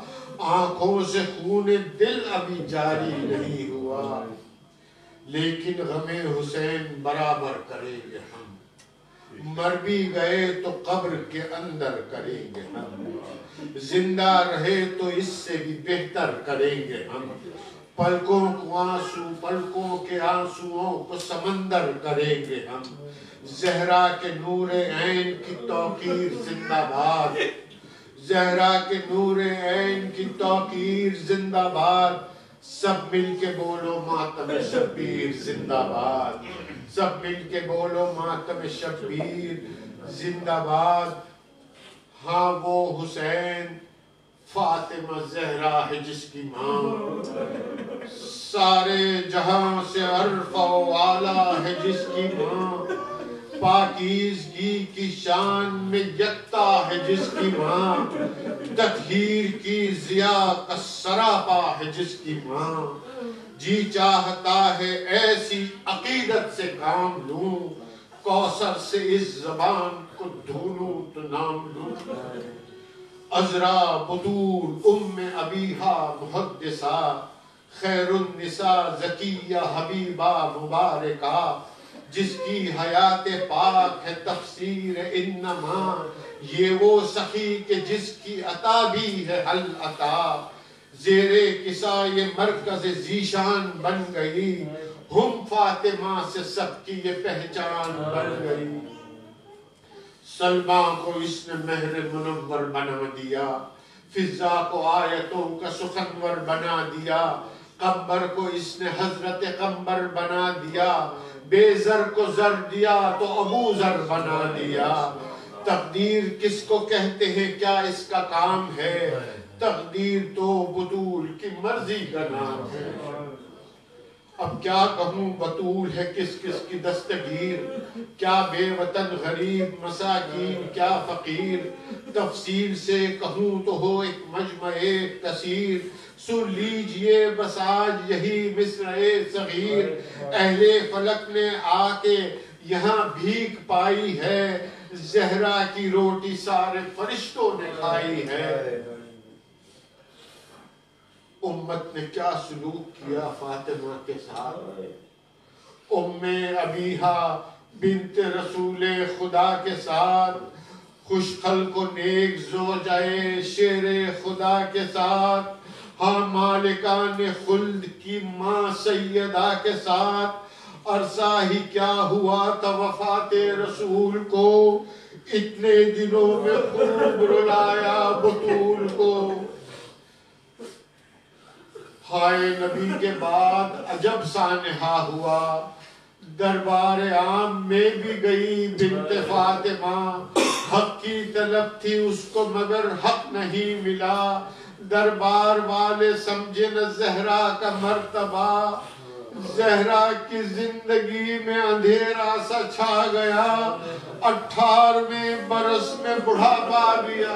آنکھوں سے خون دل ابھی جاری نہیں ہوا. لیکن غم حسین برابر کریں گے ہم، مر بھی گئے تو قبر کے اندر کریں گے ہم، زندہ رہے تو اس سے بھی بہتر کریں گے ہم. پلکوں کو آنسو، پلکوں کے آنسوؤں کو سمندر کریں گے ہم. زہرا کے نور عین کی توقیر زندہ باد، زہرا کے نور عین کی توقیر زندہ باد. سب مل کے بولو ماتم شبیر زندہ باد، سب مل کے بولو ماتم شبیر زندہ باد. ہاں وہ حسین فاطمہ زہرا ہے جس کی ماں، سارے جہاں سے عرفہ و اعلیٰ ہے جس کی ماں. پاکیزگی کی شان میں یکتا ہے جس کی ماں، تطہیر کی ضیاء کا سراپا ہے جس کی ماں. جی چاہتا ہے ایسی عقیدت سے کام لوں، کوثر سے اس زبان کو دھولوں تو نام لوں. عذرا بطول ام ابیہا محدثہ، خیر النساء زکیہ حبیبہ مبارکہ، جس کی حیات پاک ہے تفسیر انما. یہ وہ سخی کہ جس کی عطا بھی ہے حل عطا، زیر کسا یہ مرکز ذیشان بن گئی، ہم فاطمہ سے سب کی یہ پہچان بن گئی. سلمہ کو اس نے مہر منور بنا دیا، فضا کو آیتوں کا سخنور بنا دیا. قمبر کو اس نے حضرت قمبر بنا دیا، بے زر کو زر دیا تو ابو زر بنا دیا. تقدیر کس کو کہتے ہیں کیا اس کا کام ہے، تقدیر تو بطول کی مرضی کا نام ہے. اب کیا کہوں بطول ہے کس کس کی دستگیر، کیا بے وطن غریب مساکین کیا فقیر. تفصیل سے کہوں تو ہو ایک مجمع کثیر، سن لیجئے بس آج یہی مصرع صغیر. اہل فلک نے آ کے یہاں بھیک پائی ہے، زہرا کی روٹی سارے فرشتوں نے کھائی ہے. امت نے کیا سلوک کیا فاطمہ کے ساتھ، ام ابیہا بنت رسول خدا کے ساتھ، خوش خلق و نیک زوجہ شیر خدا کے ساتھ. ہاں مالکان خلد کی ماں سیدہ کے ساتھ. عرصہ ہی کیا ہوا تھا وفات رسول کو، اتنے دنوں میں خوب رلایا بطول کو. ہائے نبی کے بعد عجب سانحہ ہوا، دربار عام میں بھی گئی بنت فاطمہ. حق کی طلب تھی اس کو مگر حق نہیں ملا، دربار والے سمجھے نہ زہرا کا مرتبہ، زہرا کی زندگی میں اندھیرا سا چھا گیا، 18ویں برس میں بڑھاپا دیا۔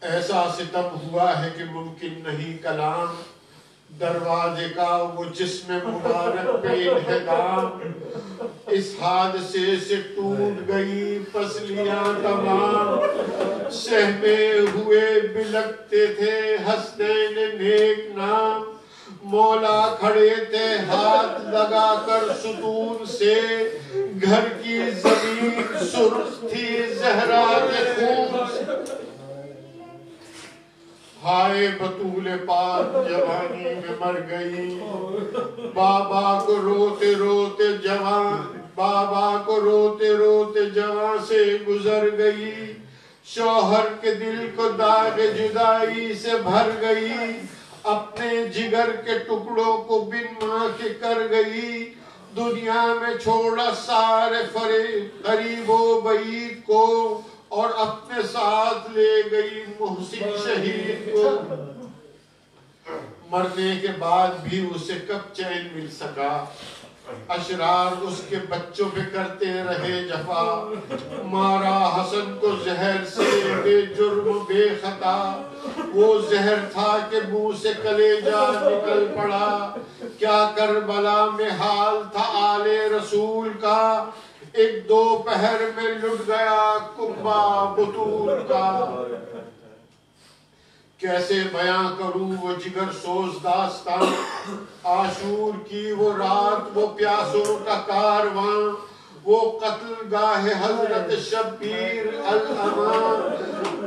ایسا ستم ہوا ہے کہ ممکن نہیں کلام، دروازے کا وہ جسم مبارک پہ انہدام، اس حادثے سے ٹوٹ گئی پسلیاں تمام، سہمے ہوئے بلکتے تھے حسنین نیک نام، مولا کھڑے تھے ہاتھ لگا کر ستون سے، گھر کی زمین سرخ تھی زہرا کے خون سے۔ ہائے بطول پاک جوانی میں مر گئی، بابا کو روتے روتے جوان، بابا کو روتے روتے جوان سے گزر گئی، شوہر کے دل کو داغ جدائی سے بھر گئی، اپنے جگر کے ٹکڑوں کو بن ماں کے کر گئی، دنیا میں چھوڑا سارے قریب و بعید کو، اور اپنے ساتھ لے گئی محسن شہید کو۔ مرنے کے بعد بھی اسے کب چین مل سکا، اشرار اس کے بچوں پہ کرتے رہے جفا، مارا حسن کو زہر سے بے جرم بے خطا، وہ زہر تھا کہ منہ سے کلیجہ نکل پڑا، کیا کربلا میں حال تھا آل رسول کا، ایک دو پہر میں لٹ گیا کنبہ بطول کا۔ کیسے بیاں کروں وہ جگر سوز داستان، عاشور کی وہ رات وہ پیاسوں کا کارواں، وہ قتل گاہ حضرت شبیر الامان،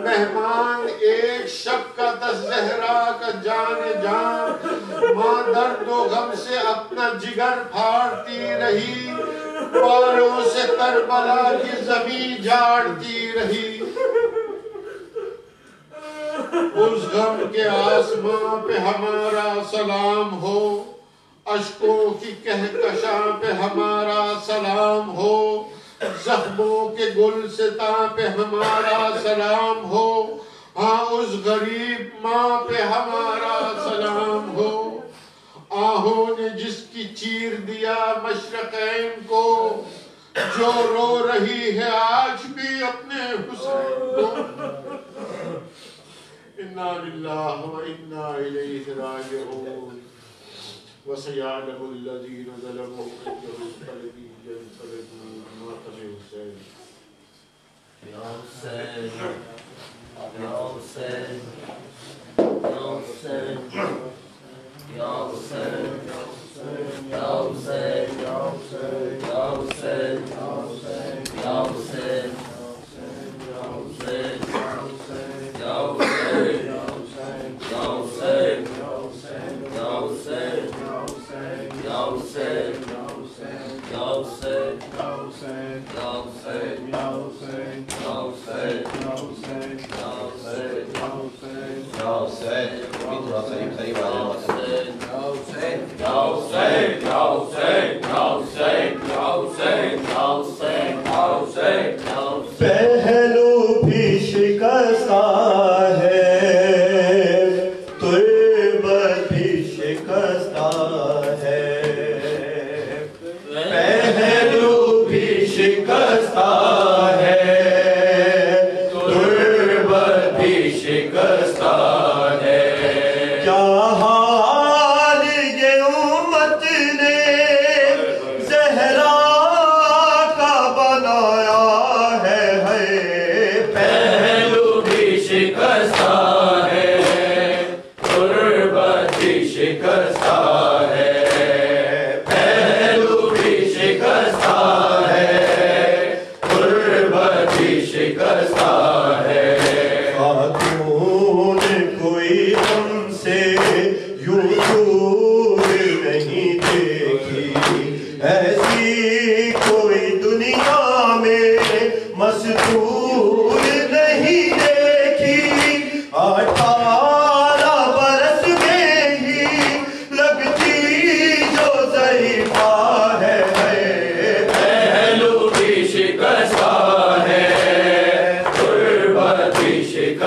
مہمان ایک شب کا دس زہرا کا جان جان، ماں درد و غم سے اپنا جگر پھاڑتی رہی، بالوں سے کربلا کی زمین جھاڑتی رہی، اس غم کے آسمان پہ ہمارا سلام ہو، اشکوں کی کہکشاں پہ ہمارا سلام ہو، زخموں کے گلستاں پہ ہمارا سلام ہو، ہاں اس غریب ماں پہ ہمارا سلام ہو، آہوں نے جس کی چیر دیا مشرقین کو، جو رو رہی ہے آج بھی اپنے حسین کو۔ اِنَّا لِلَّهِ وَإِنَّا إِلَيْهِ رَاجِعُونَ وَسَيَعْلَمُ الَّذِينَ ظَلَمُوا أَيُّ مُنقَلِبٍ يَنقَلِبُونَ مَا حُسین۔ یا حسین یا حسین یا حسین یا حسین یا حسین یا حسین یا حسین یا حسین یا حسین یا حسین یا حسین یا حسین یا حسین یا حسین پہلو بھی شکستہ ہے، تربت بھی شکستہ ہے، پہلو بھی شکستہ ہے، تربت بھی شکستہ ہے، کیا حال یہ امت نے زہرا کا بنایا ہے، پہلو بھی شکستہ ہے، تربت بھی شکستہ ہے، پہلو بھی شکستہ ہے، تربت بھی شکستہ ہے، خاتون کوئی ہم سے یوں دور نہیں دیکھی، ایسی کوئی دنیا میں مستور نہیں دیکھی، 18 برس میں ہی لگتی جو ضعیفہ ہے، پہلو بھی شکستہ ہے، تربت بھی شکستہ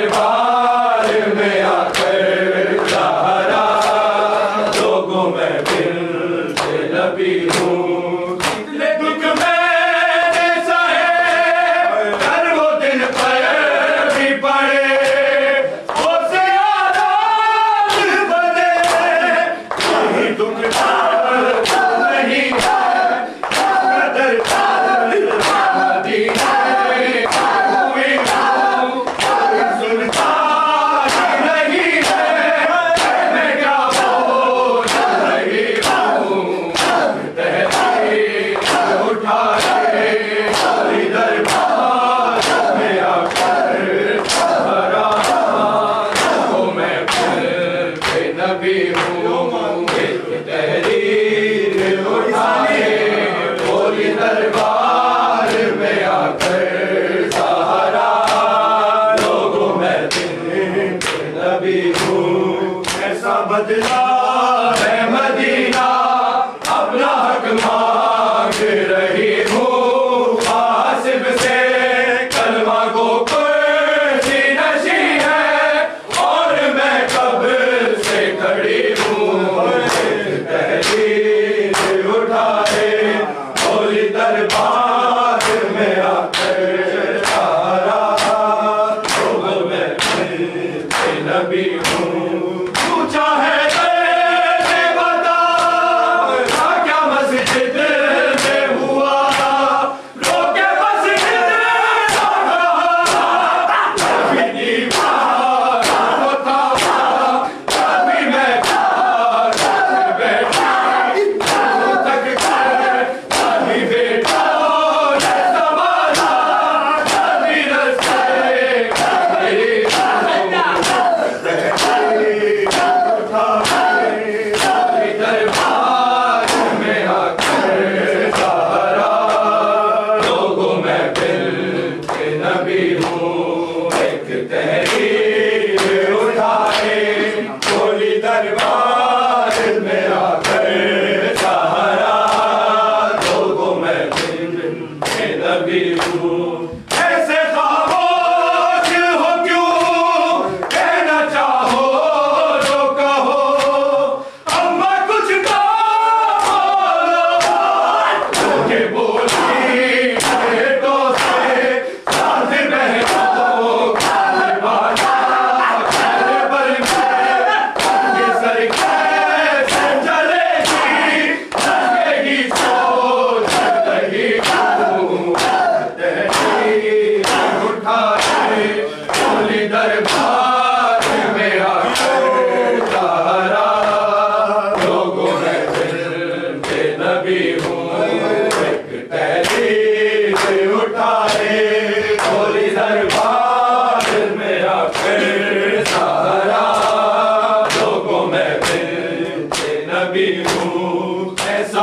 دربار میں آ کر سہارا لوگوں میں دل سے نبی ہوں کتنے دکھ میں نے سہے ہر وہ دن پر بھی پڑے وہ سے آداب بدے کہیں دکھ نہیں ہے قدر مدینہ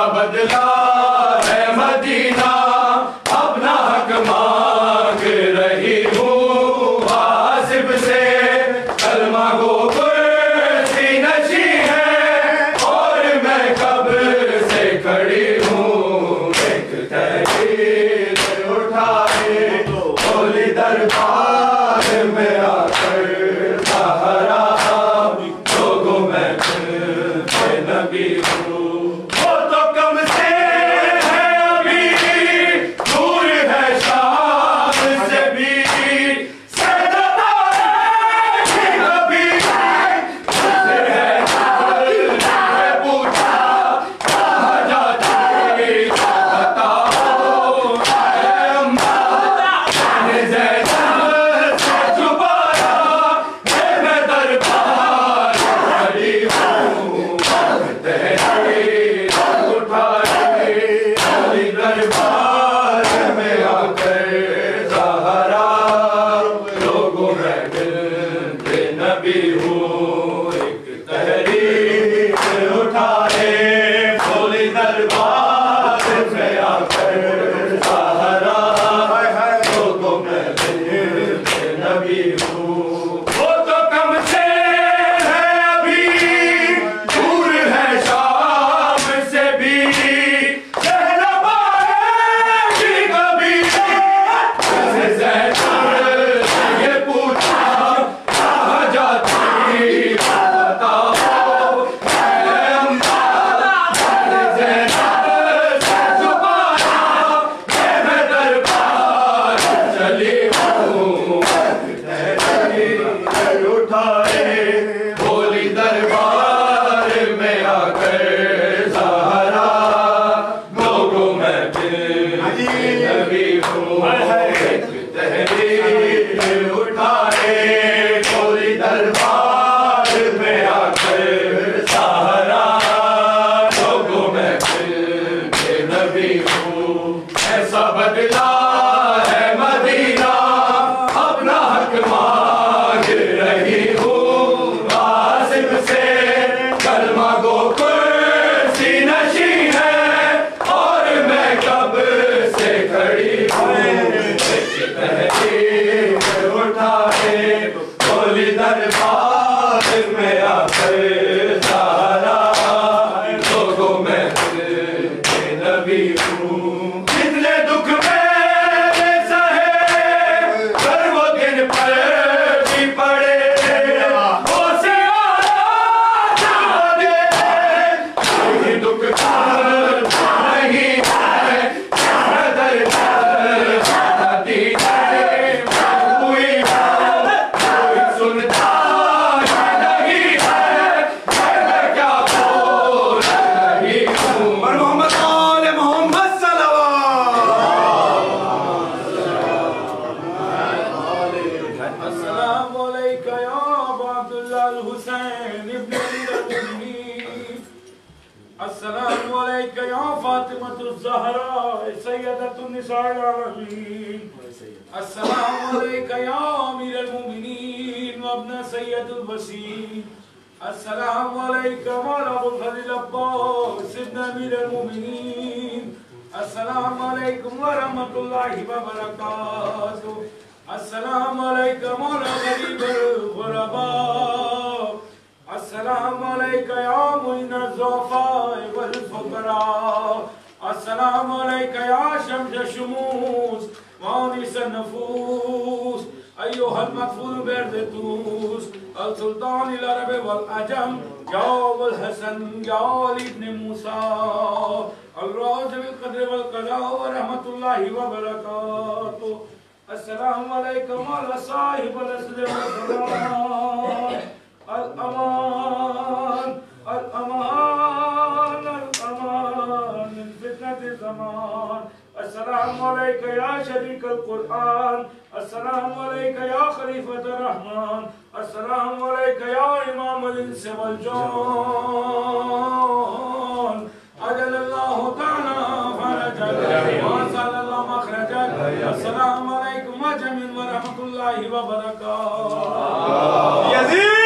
بدلا ہے مدینہ اپنا حق مانگ رہی ہوں قاسب سے کلمہ کو کرسی نشی ہے اور میں کب سے کھڑی ہوں تحریر اٹھائے بولی دربار میں آ کر سہارا لوگوں میں نبی ہوں اٹھائے بولی دربار میں آ کر زہرا لوگوں میں نبی ہوں ایک تحریر اٹھائے بولی دربار میں آ کر زہرا لوگوں میں نبی ہوں ایسا بدلا ہے مدینہ اپنا حق مانگ رہی ہوں عاصم سے کلمہ گو کرسی نشین ہے اور میں کب سے کھڑی ہوں تحریر اٹھائے بولی دربار میں آ کر زہرا لوگوں میں نبی ہوں کتنے دکھ میں سہے پر وہ دن پر بھی پڑے وہ سے آیا کوئی دکھ نہیں ہے در شادی ہے کوئی سنتا نہیں ہے میں کیا بول رہی ہوں محمد آل محمد السلام علیکہ یا ابا عبداللہ الحسین ابن امیر المؤمنین السلام علیکہ یا فاطمہ الزہراء سیدۃ النساء العالمین السلام علیکہ یا امیر المؤمنین وابن سید الوسیم السلام علیکہ مولا ابو الفضل عباس ابن امیر المؤمنین السلام علیکم ورحمۃ اللہ وبرکاتہ السلام علیکم مولا غریب الغرباء السلام علیکم یا معین الضعفاء والفقراء السلام علیکم یا شمس شموس وانس النفوس ایوہ المقفول بردتوس السلطان العرب والعجم یا ابو الحسن یا علی ابن موسیٰ الراج بالقدر والقضاء ورحمۃ اللہ وبرکاتہ السلام علیکم علی صاحب الاسر والسلام الامان الامان الامان من فتنة الزمان السلام علیکم یا شریک القرآن السلام علیکم یا خلیفۃ الرحمن السلام علیکم یا امام الانس والجان اجل اللہ تعالی فرجک وانسال اللہ مخرجک السلام علیکم وجمین ورحمۃ اللہ وبرکاتہ یزید